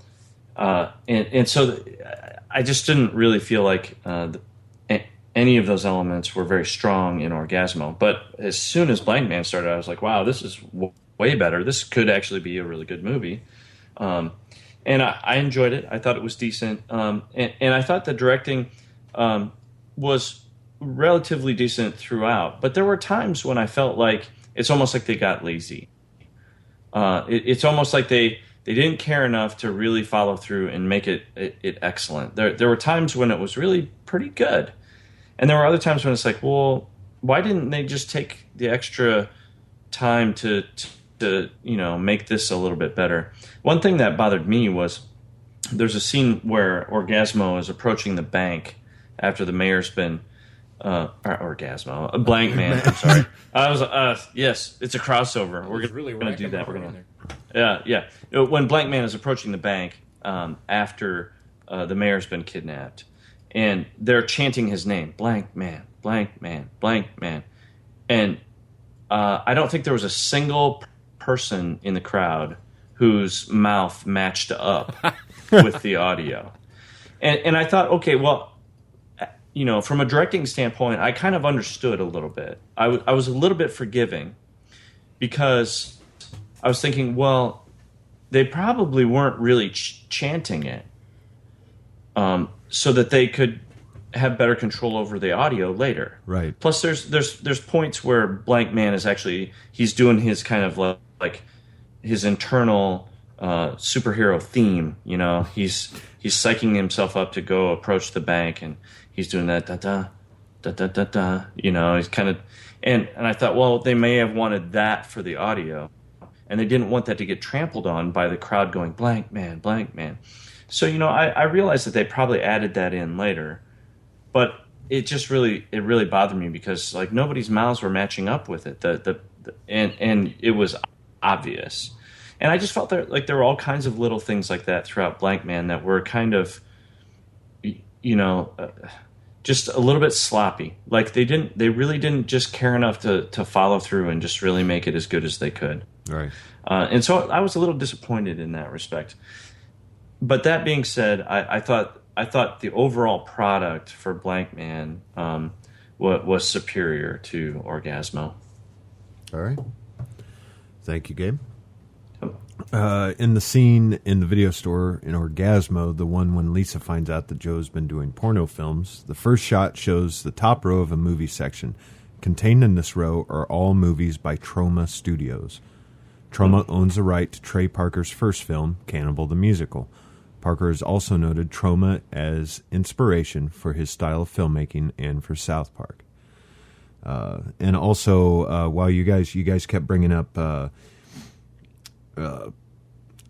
so I just didn't really feel like any of those elements were very strong in Orgazmo. But as soon as Blankman started, I was like, wow, this is way better. This could actually be a really good movie. And I enjoyed it. I thought it was decent. And I thought the directing was relatively decent throughout. But there were times when I felt like it's almost like they got lazy. It's almost like they didn't care enough to really follow through and make it excellent. There were times when it was really pretty good. And there were other times when it's like, well, why didn't they just take the extra time to make this a little bit better? One thing that bothered me was there's a scene where Orgazmo is approaching the bank after the mayor's been Blankman. I'm sorry. I was yes, it's a crossover. We're really going to do that. We're going to yeah. When Blankman is approaching the bank after the mayor's been kidnapped, and they're chanting his name, Blankman, Blankman, Blankman, and I don't think there was a single person in the crowd whose mouth matched up with the audio. And I thought, okay, well, from a directing standpoint, I kind of understood a little bit. I was a little bit forgiving because I was thinking, well, they probably weren't really chanting it so that they could have better control over the audio later. Right. Plus, there's points where Blankman is actually he's doing his kind of like his internal superhero theme. You know, he's psyching himself up to go approach the bank, and he's doing that da da da da da da. You know, he's kind of and I thought, well, they may have wanted that for the audio, and they didn't want that to get trampled on by the crowd going Blankman, Blankman. So, you know, I realized that they probably added that in later, but it just really bothered me because like nobody's mouths were matching up with it. And it was obvious. And I just felt there were all kinds of little things like that throughout Blankman that were kind of, you know, just a little bit sloppy. Like they really didn't just care enough to follow through and just really make it as good as they could. Right. And so I was a little disappointed in that respect. But that being said, I thought the overall product for Blankman was superior to Orgazmo. All right. Thank you, Gabe. In the scene in the video store in Orgazmo, the one when Lisa finds out that Joe's been doing porno films, the first shot shows the top row of a movie section. Contained in this row are all movies by Troma Studios. Troma owns the right to Trey Parker's first film, Cannibal the Musical. Parker has also noted Troma as inspiration for his style of filmmaking and for South Park. And also, while you guys kept bringing up,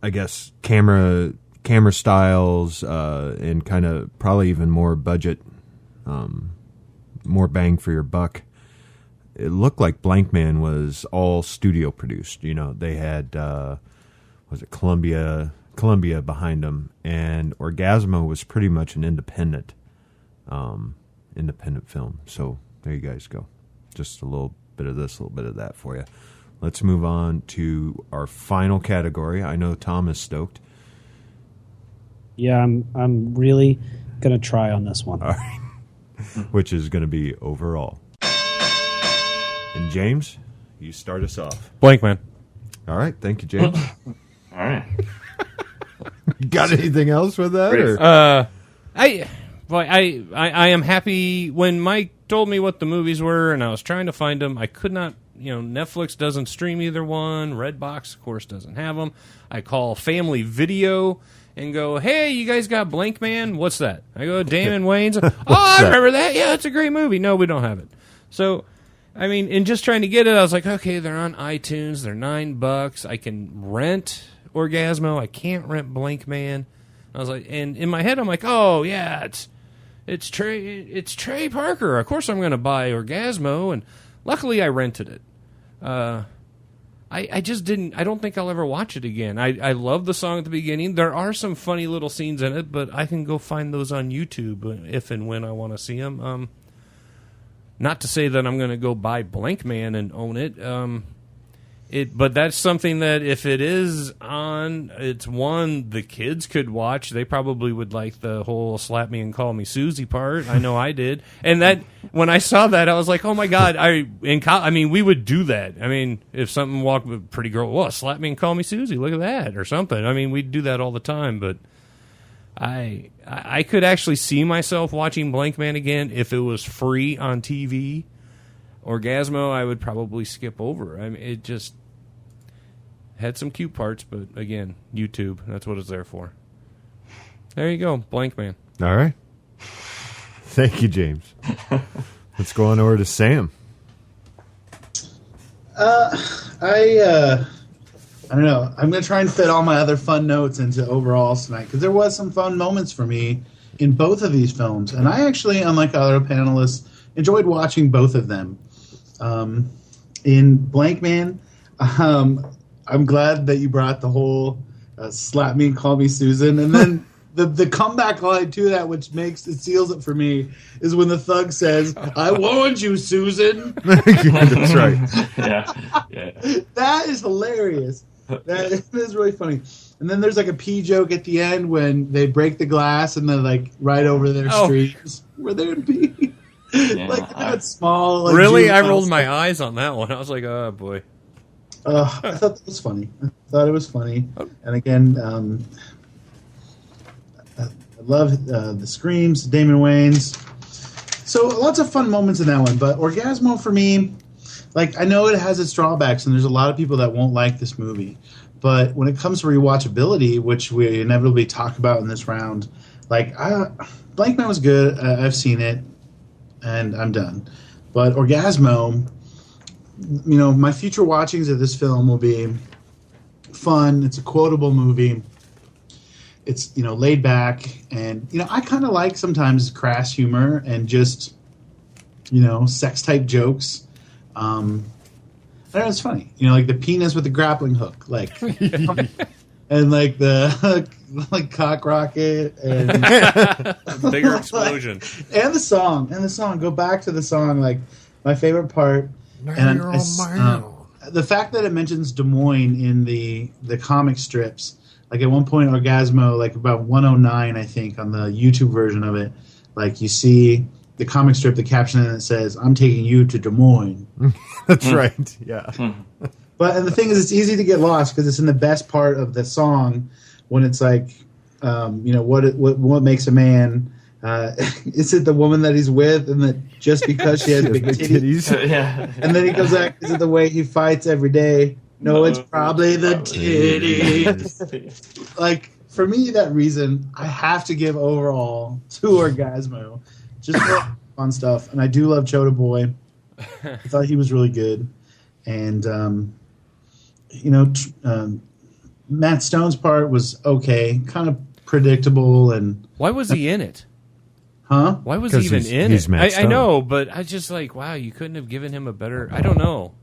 I guess camera styles and kind of probably even more budget, more bang for your buck. It looked like Blankman was all studio produced. You know, they had was it Columbia behind them, and Orgazmo was pretty much an independent film. So there you guys go. Just a little bit of this, a little bit of that for you. Let's move on to our final category. I know Tom is stoked. Yeah, I'm really gonna try on this one. All right. Which is going to be overall. And James, you start us off. Blankman. All right, thank you, James. All right. Got anything else with that? Or? I am happy when Mike told me what the movies were, and I was trying to find them. I could not. You know, Netflix doesn't stream either one. Redbox, of course, doesn't have them. I call Family Video and go, "Hey, you guys got Blankman? What's that?" I go, "Damon Wayans." "Oh, I remember that. Yeah, it's a great movie." No, we don't have it. So, I mean, in just trying to get it, I was like, okay, they're on iTunes. They're $9. I can rent Orgazmo. I can't rent Blankman. I was like, and in my head, I'm like, oh yeah, it's Trey Parker. Of course, I'm going to buy Orgazmo, and luckily, I rented it. I just didn't. I don't think I'll ever watch it again. I love the song at the beginning. There are some funny little scenes in it, but I can go find those on YouTube if and when I want to see them. Not to say that I'm going to go buy Blankman and own it. But that's something that if it is on, it's one the kids could watch. They probably would like the whole slap me and call me Susie part. I know I did. And that when I saw that, I was like, oh my God. We would do that. I mean, if something walked with a pretty girl, well, slap me and call me Susie. Look at that or something. I mean, we'd do that all the time. But I could actually see myself watching Blankman again if it was free on TV. Orgazmo, I would probably skip over. I mean, it just had some cute parts, but again, YouTube. That's what it's there for. There you go, Blankman. All right. Thank you, James. Let's go on over to Sam. I don't know. I'm going to try and fit all my other fun notes into overalls tonight because there was some fun moments for me in both of these films, and I actually, unlike other panelists, enjoyed watching both of them. In Blankman, I'm glad that you brought the whole slap me and call me Susan. And then the comeback line to that, which seals it for me, is when the thug says, "I warned you, Susan." That's right. Yeah. That is hilarious. That is really funny. And then there's like a pee joke at the end when they break the glass and they're like right over their streams where they would pee. Yeah, like that small. Like, really? I rolled my eyes on that one. I was like, oh boy. I thought that was funny. And again, I love the screams, Damon Wayans. So lots of fun moments in that one. But Orgazmo for me, like I know it has its drawbacks, and there's a lot of people that won't like this movie. But when it comes to rewatchability, which we inevitably talk about in this round, like Blankman was good. I've seen it, and I'm done. But Orgazmo, my future watchings of this film will be fun. It's a quotable movie. It's laid back, and I kind of like sometimes crass humor and just sex type jokes. I don't know, it's funny. Like the penis with the grappling hook, like, and like the like cock rocket and bigger explosion, and the song. Go back to the song, like my favorite part. And the fact that it mentions Des Moines in the comic strips. Like at one point, Orgazmo, like about 109, I think, on the YouTube version of it, like you see the comic strip, the caption in it says, "I'm taking you to Des Moines." That's right. Yeah. And the thing is, it's easy to get lost because it's in the best part of the song when it's like, what makes a man? Is it the woman that he's with, and that just because she has big titties? Yeah. And then he comes back. Is it the way he fights every day? No, it's probably the titties. Like, for me, that reason, I have to give overall to Orgazmo. Just for fun stuff. And I do love Chota Boy. I thought he was really good. And, Matt Stone's part was okay. Kind of predictable. And why was he in it? Huh? Why was he even in he's it? Matt I know, but I just like, wow, you couldn't have given him a better... I don't know.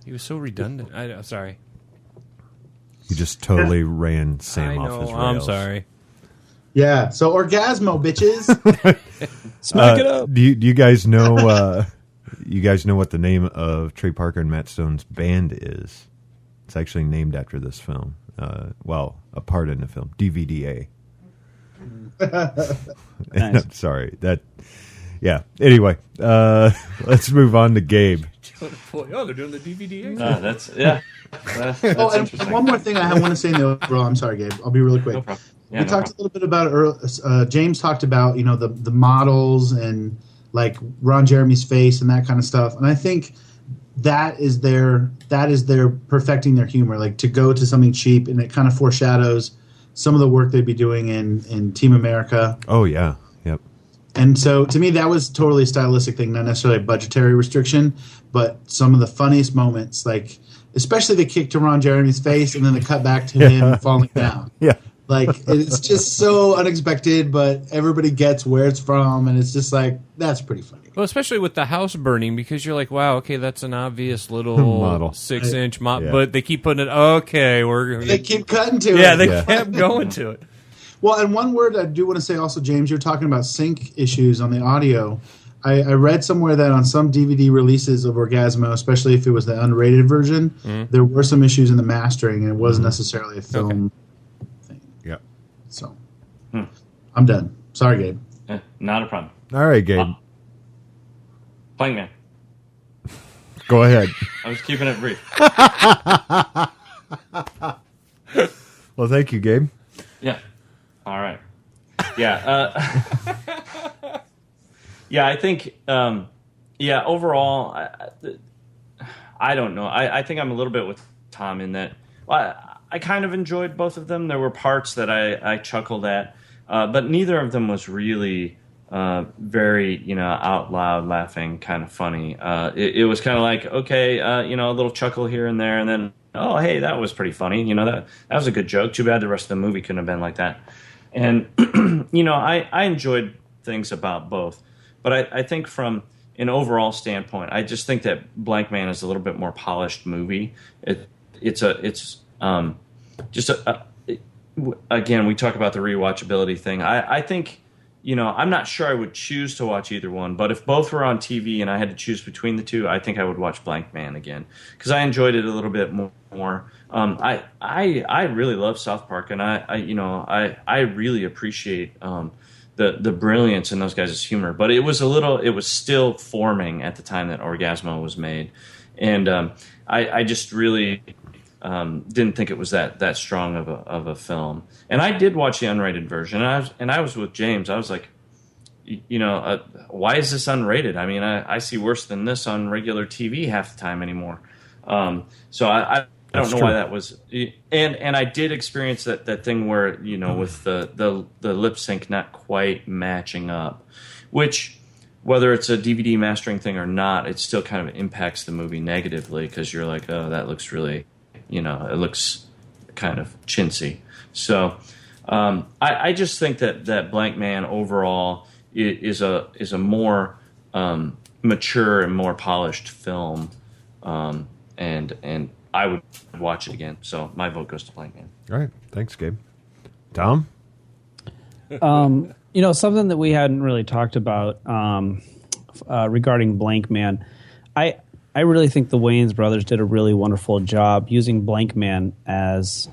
He was so redundant. Sorry. He just totally ran Sam off his rails. I'm sorry. Yeah, so Orgazmo, bitches. Smack it up. Do you guys know? You guys know what the name of Trey Parker and Matt Stone's band is? It's actually named after this film. A part in the film, DVDA. Nice. I'm sorry. Yeah. Anyway, let's move on to Gabe. Oh, they're doing the DVD. That's That's and one more thing I want to say in the overall. I'm sorry, Gabe. I'll be really quick. No problem. Yeah, We talked a little bit about it. James talked about the models and like Ron Jeremy's face and that kind of stuff. And I think that is their perfecting their humor. Like to go to something cheap, and it kind of foreshadows some of the work they'd be doing in Team America. Oh yeah. Yep. And so to me, that was totally a stylistic thing, not necessarily a budgetary restriction, but some of the funniest moments, like especially the kick to Ron Jeremy's face and then the cut back to him falling down. Yeah. Like, it's just so unexpected, but everybody gets where it's from, and it's just like, that's pretty funny. Well, especially with the house burning, because you're like, wow, okay, that's an obvious little Model. 6-inch model, Yeah. but they keep putting it, okay, They keep cutting to it. Yeah, they kept going to it. Well, and one word I do want to say also, James, you're talking about sync issues on the audio. I read somewhere that on some DVD releases of Orgazmo, especially if it was the unrated version, there were some issues in the mastering, and it wasn't necessarily a film thing. Yep. So, I'm done. Sorry, Gabe. Not a problem. All right, Gabe. Blankman. Go ahead. I was keeping it brief. Well, thank you, Gabe. Yeah. All right. Yeah. Yeah, I think. Overall, I don't know. I think I'm a little bit with Tom in that. I kind of enjoyed both of them. There were parts that I chuckled at, but neither of them was really very out loud laughing, kind of funny. It was kind of like okay, a little chuckle here and there, and then oh hey, that was pretty funny. That was a good joke. Too bad the rest of the movie couldn't have been like that. And I enjoyed things about both. But I think from an overall standpoint, I just think that Blankman is a little bit more polished movie. Again, we talk about the rewatchability thing. I think, I'm not sure I would choose to watch either one, but if both were on TV and I had to choose between the two, I think I would watch Blankman again because I enjoyed it a little bit more. I really love South Park, and I really appreciate the brilliance in those guys' humor, but it was still forming at the time that Orgazmo was made, and I just really didn't think it was that strong of a film. And I did watch the unrated version, and I was with James. I was like, why is this unrated? I mean, I see worse than this on regular TV half the time anymore. So I I don't know why that was. And I did experience that thing where, you know, with the lip sync not quite matching up, which, whether it's a DVD mastering thing or not, it still kind of impacts the movie negatively because you're like, oh, that looks really, you know, it looks kind of chintzy. So I just think that Blankman overall is a more mature and more polished film, and I would watch it again. So my vote goes to Blankman. All right, thanks, Gabe. Tom? You know, something that we hadn't really talked about regarding Blankman, I really think the Wayans brothers did a really wonderful job using Blankman as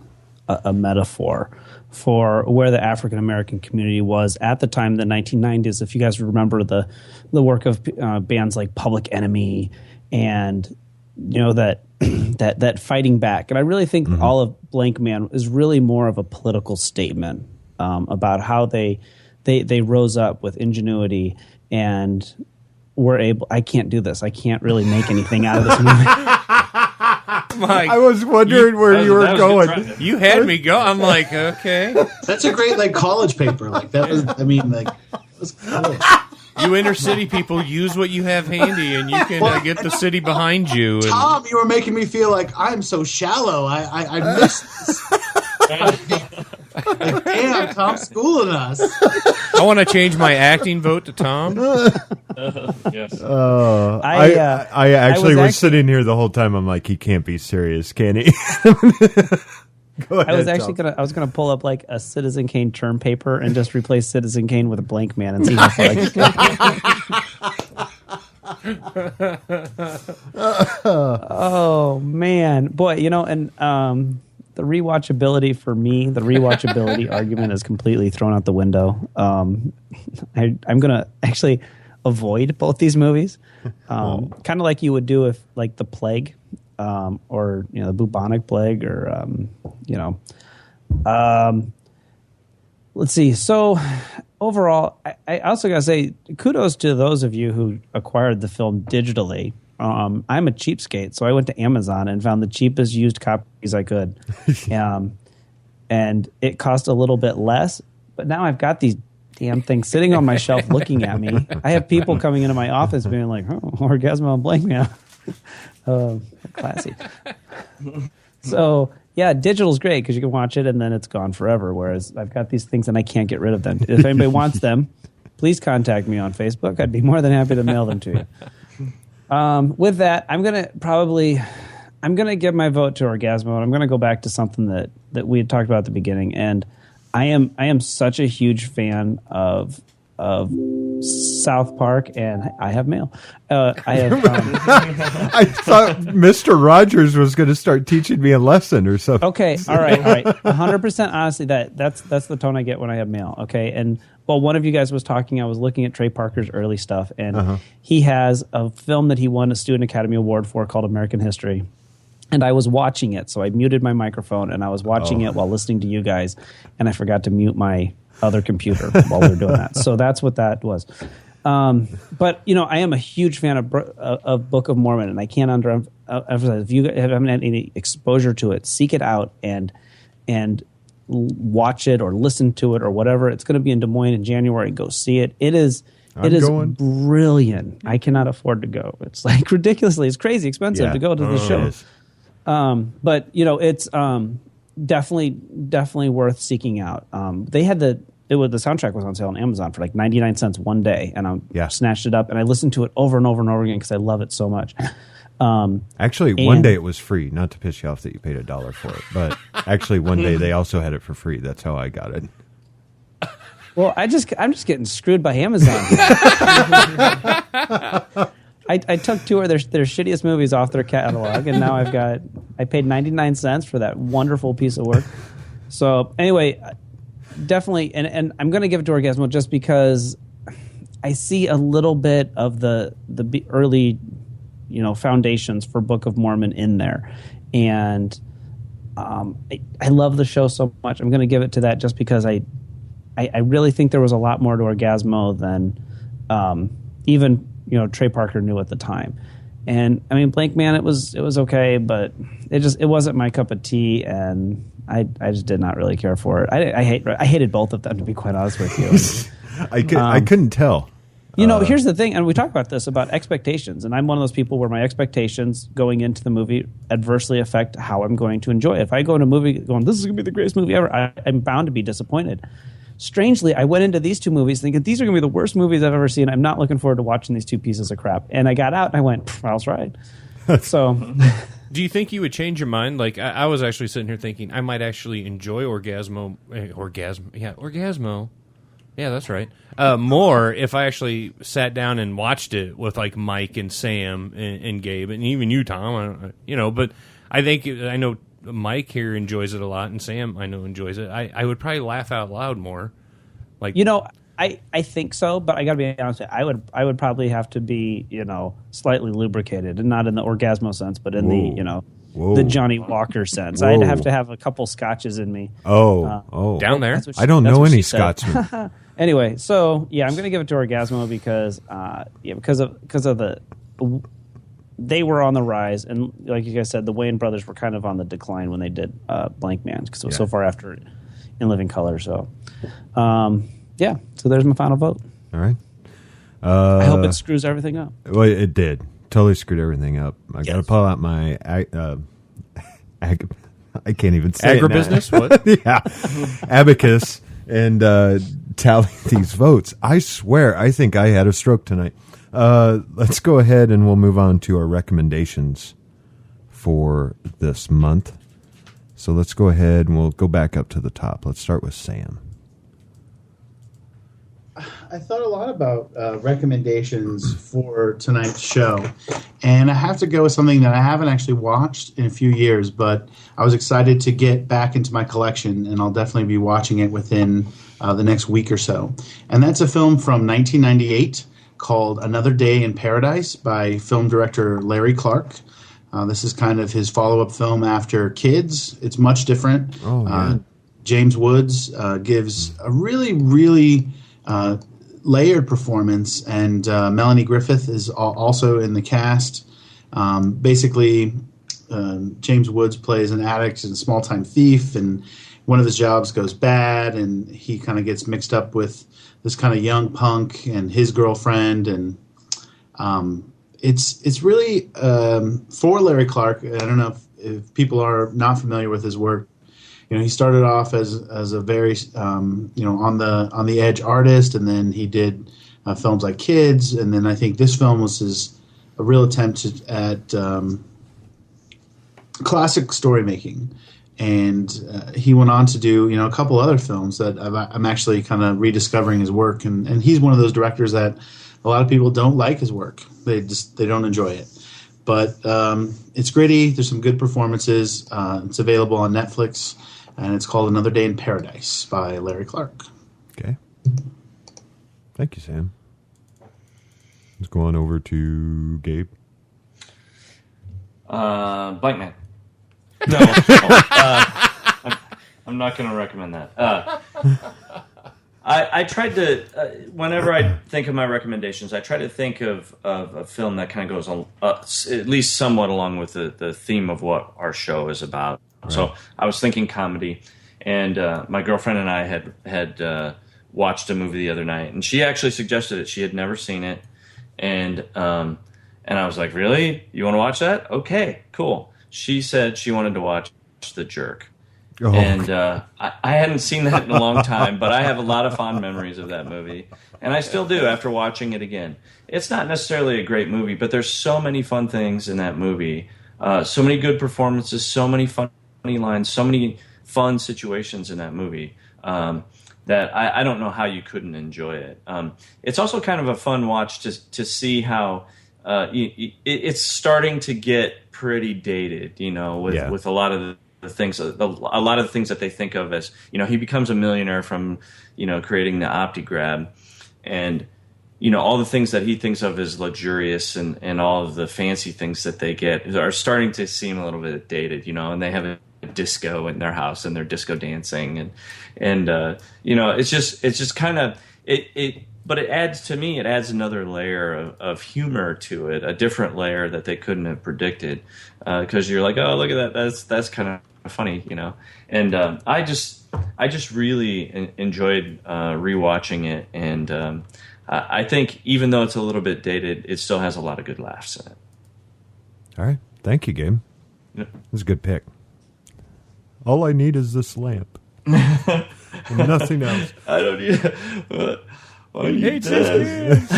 a metaphor for where the African American community was at the time, the 1990s. If you guys remember the work of bands like Public Enemy, and you know that fighting back. And I really think all of Blankman is really more of a political statement about how they rose up with ingenuity and were able. I can't do this. I can't really make anything out of this movie. I was wondering where you were going. You had me go. I'm like, okay. That's a great like college paper. Like that was. I mean, like that was cool. You inner city people, use what you have handy, and you can get the city behind you. And Tom, you were making me feel like I'm so shallow. I missed this. Like, damn, Tom's schooling us. I want to change my acting vote to Tom. Yes. I actually was sitting here the whole time. I'm like, he can't be serious, can he? Go ahead, I was actually gonna pull up like a Citizen Kane term paper and just replace Citizen Kane with a Blankman and see how far I can go. Oh man, boy, you know, and the rewatchability for me, the rewatchability argument is completely thrown out the window. I'm gonna actually avoid both these movies, kind of like you would do if like The Plague. Or you know, the bubonic plague, or you know, let's see. So overall, I also gotta say kudos to those of you who acquired the film digitally. I'm a cheapskate, so I went to Amazon and found the cheapest used copies I could, and it cost a little bit less. But now I've got these damn things sitting on my shelf looking at me. I have people coming into my office being like, "Oh, Orgazmo and Blankman." Classy. So yeah, digital's great because you can watch it and then it's gone forever. Whereas I've got these things and I can't get rid of them. If anybody wants them, please contact me on Facebook. I'd be more than happy to mail them to you. With that, I'm gonna give my vote to Orgazmo, and I'm gonna go back to something that we had talked about at the beginning. And I am such a huge fan of South Park, and I have mail. I thought Mr. Rogers was going to start teaching me a lesson or something. Okay, all right. 100% honestly, that's the tone I get when I have mail. Okay, and while one of you guys was talking, I was looking at Trey Parker's early stuff, and he has a film that he won a Student Academy Award for called American History. And I was watching it, so I muted my microphone, and I was watching it while listening to you guys, and I forgot to mute my other computer while we were doing that. So that's what that was. But, you know, I am a huge fan of Book of Mormon, and I can't emphasize, if you haven't had any exposure to it, seek it out and watch it or listen to it or whatever. It's going to be in Des Moines in January. Go see it. It is brilliant. I cannot afford to go. It's like ridiculously, it's crazy expensive to go to the show. But, you know, it's definitely worth seeking out. They had the soundtrack was on sale on Amazon for like 99 cents one day, and I snatched it up and I listened to it over and over and over again because I love it so much. Actually, one day it was free. Not to piss you off that you paid $1 for it, but actually one day they also had it for free. That's how I got it. Well, I'm just getting screwed by Amazon. I took two of their shittiest movies off their catalog, and now I paid 99 cents for that wonderful piece of work. So anyway, definitely, and I'm going to give it to Orgazmo just because I see a little bit of the early, you know, foundations for Book of Mormon in there, and I love the show so much. I'm going to give it to that just because I really think there was a lot more to Orgazmo than even, you know, Trey Parker knew at the time. And I mean, Blankman, it was okay, but it wasn't my cup of tea, and I just did not really care for it. I hated both of them, to be quite honest with you. I couldn't tell. Here's the thing, and we talk about this about expectations, and I'm one of those people where my expectations going into the movie adversely affect how I'm going to enjoy it. If I go into a movie going, this is going to be the greatest movie ever, I'm bound to be disappointed. Strangely, I went into these two movies thinking these are going to be the worst movies I've ever seen. I'm not looking forward to watching these two pieces of crap. And I got out and I went, I was right. So, do you think you would change your mind? Like, I was actually sitting here thinking I might actually enjoy Orgazmo. Yeah, that's right. More if I actually sat down and watched it with like Mike and Sam and Gabe and even you, Tom. But I know Mike here enjoys it a lot, and Sam I know enjoys it. I would probably laugh out loud more. Like I think so, but I got to be honest with you, I would probably have to be slightly lubricated, and not in the Orgazmo sense, but in the Johnny Walker sense. I'd have to have a couple scotches in me. Down there. I don't know any Scotsmen. Anyway, so I'm going to give it to Orgazmo because of they were on the rise, and like you guys said, the Wayne brothers were kind of on the decline when they did Blankman because it was so far after In Living Color. So, so there's my final vote. All right. I hope it screws everything up. Well, it did. Totally screwed everything up. I got to pull out my I can't even say agribusiness. What? Yeah, abacus and tally these votes. I swear, I think I had a stroke tonight. Let's go ahead and we'll move on to our recommendations for this month. So let's go ahead and we'll go back up to the top. Let's start with Sam. I thought a lot about recommendations for tonight's show, and I have to go with something that I haven't actually watched in a few years, but I was excited to get back into my collection, and I'll definitely be watching it within the next week or so. And that's a film from 1998 called Another Day in Paradise by film director Larry Clark. This is kind of his follow-up film after Kids. It's much different. James Woods gives a really, really layered performance, and Melanie Griffith is also in the cast. Basically, James Woods plays an addict and a small-time thief, and one of his jobs goes bad, and he kind of gets mixed up with this kind of young punk and his girlfriend, and it's really for Larry Clark. I don't know if people are not familiar with his work. He started off as a very on the edge artist, and then he did films like Kids, and then I think this film was a real attempt at classic story making. And he went on to do a couple other films that I'm actually kind of rediscovering his work, and he's one of those directors that a lot of people don't like his work. They don't enjoy it. But it's gritty. There's some good performances. It's available on Netflix. And it's called Another Day in Paradise by Larry Clark. Okay. Thank you, Sam. Let's go on over to Gabe. Blankman. No, I'm not going to recommend that. I tried to, whenever I think of my recommendations, I try to think of a film that kind of goes on, at least somewhat along with the theme of what our show is about. Right. So I was thinking comedy, and my girlfriend and I had watched a movie the other night, and she actually suggested it. She had never seen it, and I was like, "Really? You want to watch that? Okay, cool." She said she wanted to watch The Jerk. Oh. And I hadn't seen that in a long time, but I have a lot of fond memories of that movie, and I still do after watching it again. It's not necessarily a great movie, but there's so many fun things in that movie, so many good performances, so many funny lines, so many fun situations in that movie that I don't know how you couldn't enjoy it. It's also kind of a fun watch to see how it's starting to get pretty dated, with a lot of the things, a lot of the things that they think of as, he becomes a millionaire from, creating the OptiGrab, and, all the things that he thinks of as luxurious and all of the fancy things that they get are starting to seem a little bit dated, and they have a disco in their house and they're disco dancing, and it's just kind of, but it adds another layer of humor to it, a different layer that they couldn't have predicted, because you're like, oh, look at that, that's kind of funny, you know. And I just really enjoyed rewatching it, and I think even though it's a little bit dated, it still has a lot of good laughs in it. All right, thank you, Gabe. Yep. That's a good pick. All I need is this lamp. And nothing else. I don't need. He hates his kids.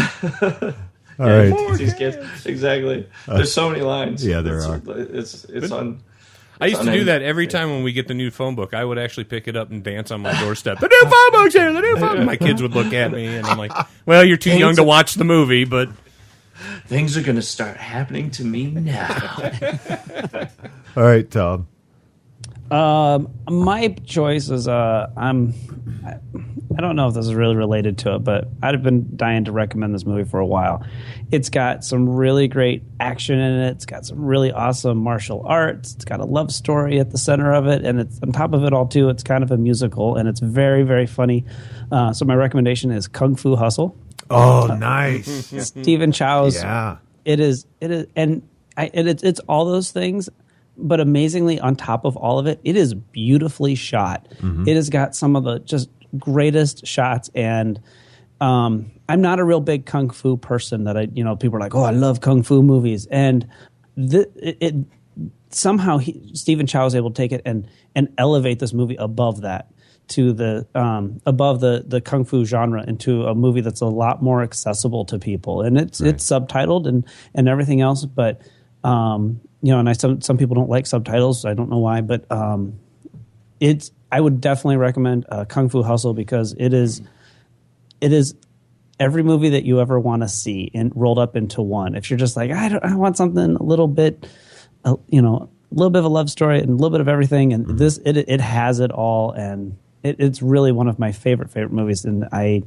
All right. These kids. Exactly. There's so many lines. Yeah, there are. It's on. I used to do that every time when we get the new phone book. I would actually pick it up and dance on my doorstep. The new phone book's here. The new phone. My kids would look at me, and I'm like, "Well, you're too young to watch the movie, but things are going to start happening to me now." All right, Tom. My choice is I don't know if this is really related to it, but I've been dying to recommend this movie for a while. It's got some really great action in it. It's got some really awesome martial arts. It's got a love story at the center of it, and it's on top of it all too. It's kind of a musical, and it's very, very funny. So my recommendation is Kung Fu Hustle. Oh, nice. Stephen Chow's. Yeah. It is, and it's all those things. But amazingly, on top of all of it, it is beautifully shot. Mm-hmm. It has got some of the just greatest shots. And I'm not a real big kung fu person. That people are like, oh, I love kung fu movies. And somehow Stephen Chow was able to take it and elevate this movie above that to the above the kung fu genre into a movie that's a lot more accessible to people. And it's subtitled and everything else, but. And some people don't like subtitles. I don't know why, but I would definitely recommend Kung Fu Hustle because it is every movie that you ever want to see and rolled up into one. If you're just like I want something a little bit, a little bit of a love story and a little bit of everything, and this it has it all, and it's really one of my favorite movies, and I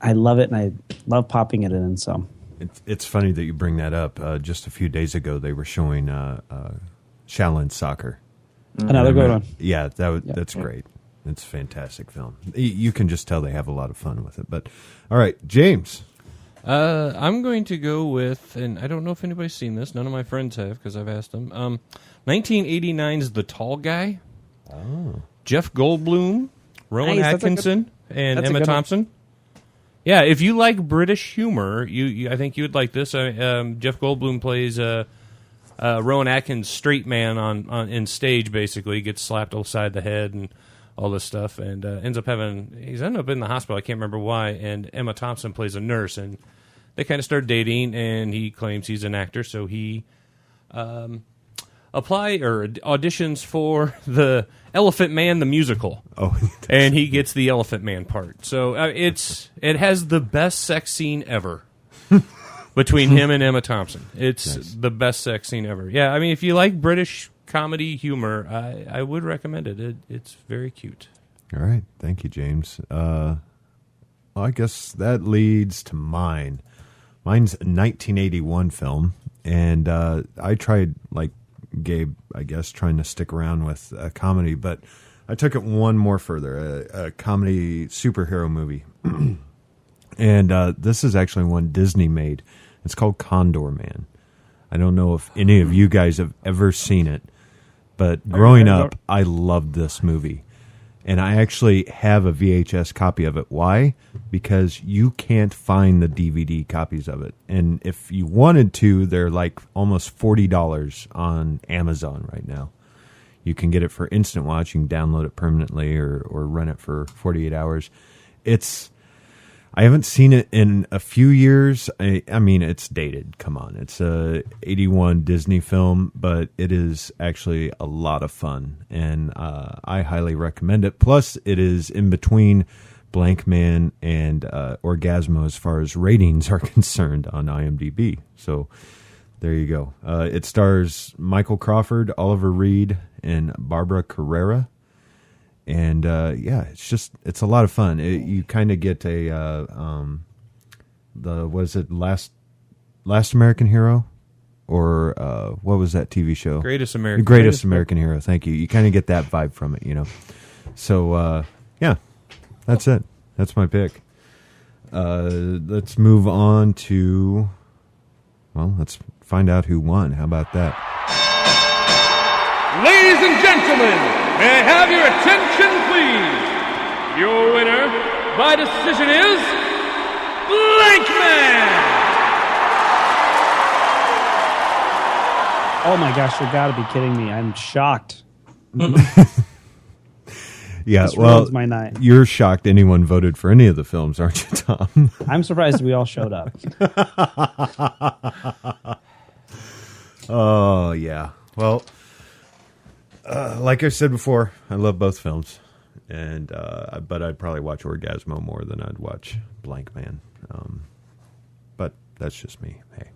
love it, and I love popping it in. So. It's funny that you bring that up. Just a few days ago, they were showing Shaolin Soccer. Another good one. Yeah, that's great. It's a fantastic film. You can just tell they have a lot of fun with it. But all right, James. I'm going to go with, and I don't know if anybody's seen this. None of my friends have because I've asked them. 1989's The Tall Guy. Oh. Jeff Goldblum, Rowan Atkinson, and Emma Thompson. One. Yeah, if you like British humor, I think you would like this. Jeff Goldblum plays Rowan Atkins' straight man in stage. Basically, he gets slapped upside the head and all this stuff, and ends up he's ended up in the hospital. I can't remember why. And Emma Thompson plays a nurse, and they kind of start dating. And he claims he's an actor, so he auditions for the Elephant Man the musical. Oh, and he gets the Elephant Man part. So it has the best sex scene ever between him and Emma Thompson. It's nice. The best sex scene ever. Yeah, I mean, if you like British comedy humor, I would recommend it. It's very cute. All right, thank you, James. I guess that leads to mine. Mine's a 1981 film, and I tried like. Gabe, I guess, trying to stick around with a comedy, but I took it one more further, a comedy superhero movie. And this is actually one Disney made. It's called Condor Man. I don't know if any of you guys have ever seen it, but growing up, I loved this movie. And I actually have a VHS copy of it. Why? Because you can't find the DVD copies of it. And if you wanted to, they're like almost $40 on Amazon right now. You can get it for instant watch. You can download it permanently or rent it for 48 hours. I haven't seen it in a few years. I mean, it's dated. Come on. It's a 81 Disney film, but it is actually a lot of fun, and I highly recommend it. Plus, it is in between Blankman and Orgazmo as far as ratings are concerned on IMDb. So there you go. It stars Michael Crawford, Oliver Reed, and Barbara Carrera. And it's a lot of fun. You kind of get Last American Hero, or what was that TV show? Greatest American Hero. Thank you. You kind of get that vibe from it, So that's it. That's my pick. let's move on to, well, let's find out who won. How about that? Ladies and gentlemen, may I have your attention, please? Your winner by decision is Blankman. Oh my gosh, you gotta be kidding me. I'm shocked. Yeah, This well, ruins my night. you're shocked anyone voted for any of the films, aren't you, Tom? I'm surprised we all showed up. Oh, yeah. Well, like I said before, I love both films, and but I'd probably watch Orgazmo more than I'd watch Blankman. But that's just me. Hey.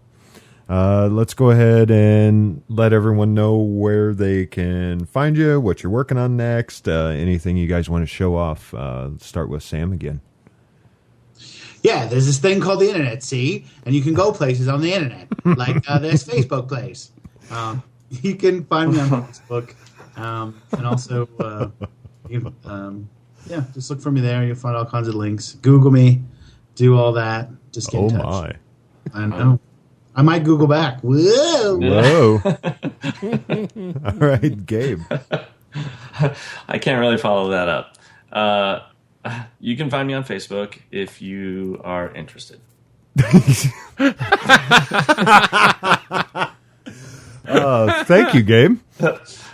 Let's go ahead and let everyone know where they can find you, what you're working on next, anything you guys want to show off. Start with Sam again. Yeah, there's this thing called the internet, see? And you can go places on the internet. Like there's Facebook Place. You can find me on Facebook. And also, just look for me there. You'll find all kinds of links. Google me. Do all that. Just get in touch. My. I know. I might Google back. Whoa. Whoa. All right, Gabe. I can't really follow that up. You can find me on Facebook if you are interested. Thank you, Gabe.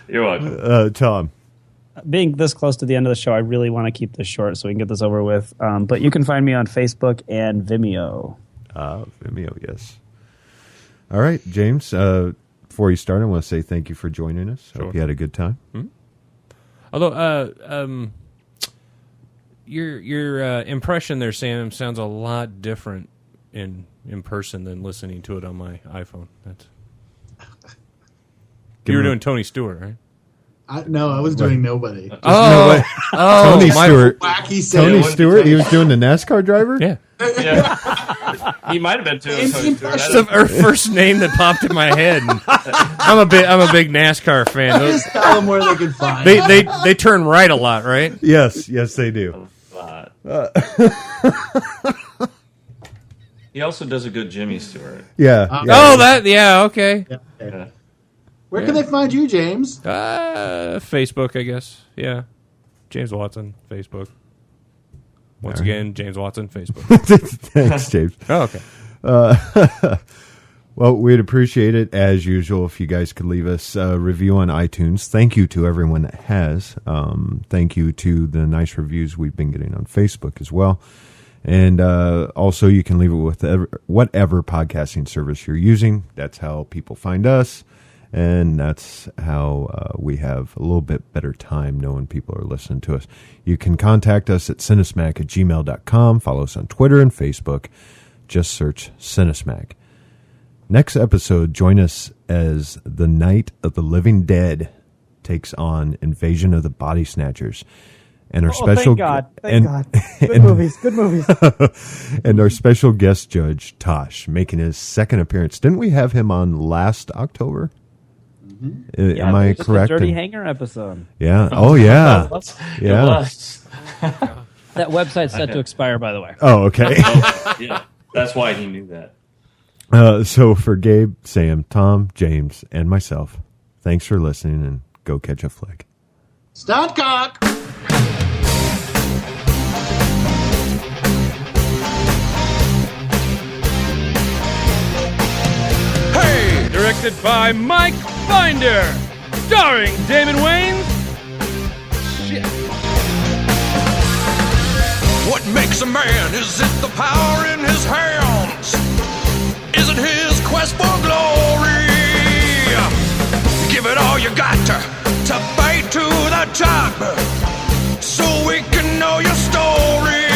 You're welcome. Tom. Being this close to the end of the show, I really want to keep this short so we can get this over with. But you can find me on Facebook and Vimeo. Vimeo, yes. All right, James, before you start, I want to say thank you for joining us. Sure. Hope you had a good time. Mm-hmm. Although, your impression there, Sam, sounds a lot different in person than listening to it on my iPhone. You were doing Tony Stewart, right? No, I was doing nobody. Tony Stewart. Wacky Tony Stewart? He was doing the NASCAR driver? Yeah. Yeah. He might have been too. That's the first name that popped in my head. And I'm a big NASCAR fan. Just tell them where they can find. They turn right a lot, right? Yes, they do. He also does a good Jimmy Stewart. Yeah. Okay. Yeah. Where can they find you, James? Facebook, I guess. Yeah. James Watson, Facebook. Once again, James Watson, Facebook. Thanks, James. Oh, okay. Well, we'd appreciate it, as usual, if you guys could leave us a review on iTunes. Thank you to everyone that has. Thank you to the nice reviews we've been getting on Facebook as well. And also, you can leave it with whatever podcasting service you're using. That's how people find us. And that's how we have a little bit better time knowing people are listening to us. You can contact us at cinesmack@gmail.com. Follow us on Twitter and Facebook. Just search Cinesmack. Next episode, join us as the Night of the Living Dead takes on Invasion of the Body Snatchers. And our special Thank God. Good movies. And our special guest judge, Tosh, making his second appearance. Didn't we have him on last October? Yeah, am I correct? Dirty Hanger episode. Yeah. Oh, yeah. Yeah. That website's set to expire, by the way. Oh, okay. Yeah, that's why he knew that. So for Gabe, Sam, Tom, James, and myself, thanks for listening, and go catch a flick. Stunt cock! Directed by Mike Binder. Starring Damon Wayans. Shit. What makes a man? Is it the power in his hands? Is it his quest for glory? Give it all you got to fight to the top, so we can know your story.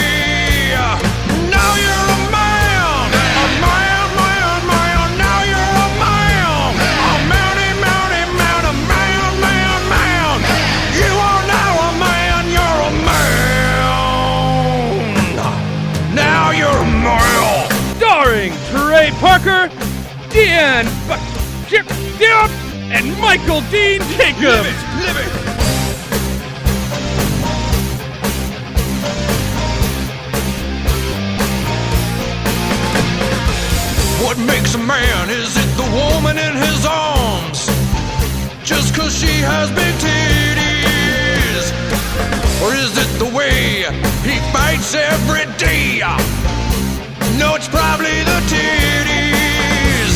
Now you're a man, a man, man, man. Now you're a man, a mounty, mounty, mount, a man, man, man. You are now a man, you're a man. Now you're a man. Starring Trey Parker, Deanne Chip and Michael Dean Jacobs. Live it. man? Is it the woman in his arms? Just 'cause she has big titties? Or is it the way he fights every day? No, it's probably the titties.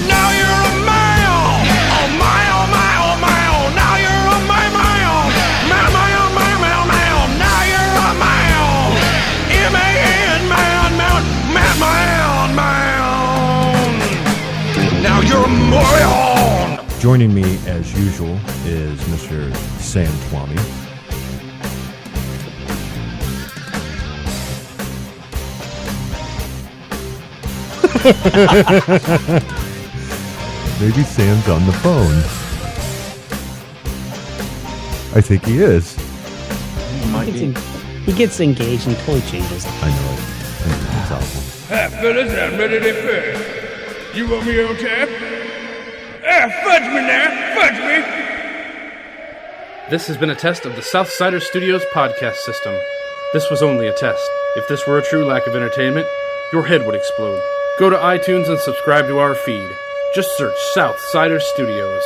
Now you're a male. Oh my, oh my, oh my, oh. Now you're a my, my, oh. My, my, oh my, my, my, oh. Now you're a male. M-A-N, man, man, man, man, man. Now you're a moron. Joining me, as usual, is Mr. Sam Twommy. Maybe Sam's on the phone. I think he is. He gets engaged and totally changes. I know it. It's awful. Hi, fellas, I'm ready to first. You want me on tap? Fudge me now! Fudge me! This has been a test of the Southsider Studios podcast system. This was only a test. If this were a true lack of entertainment, your head would explode. Go to iTunes and subscribe to our feed. Just search Southsider Studios.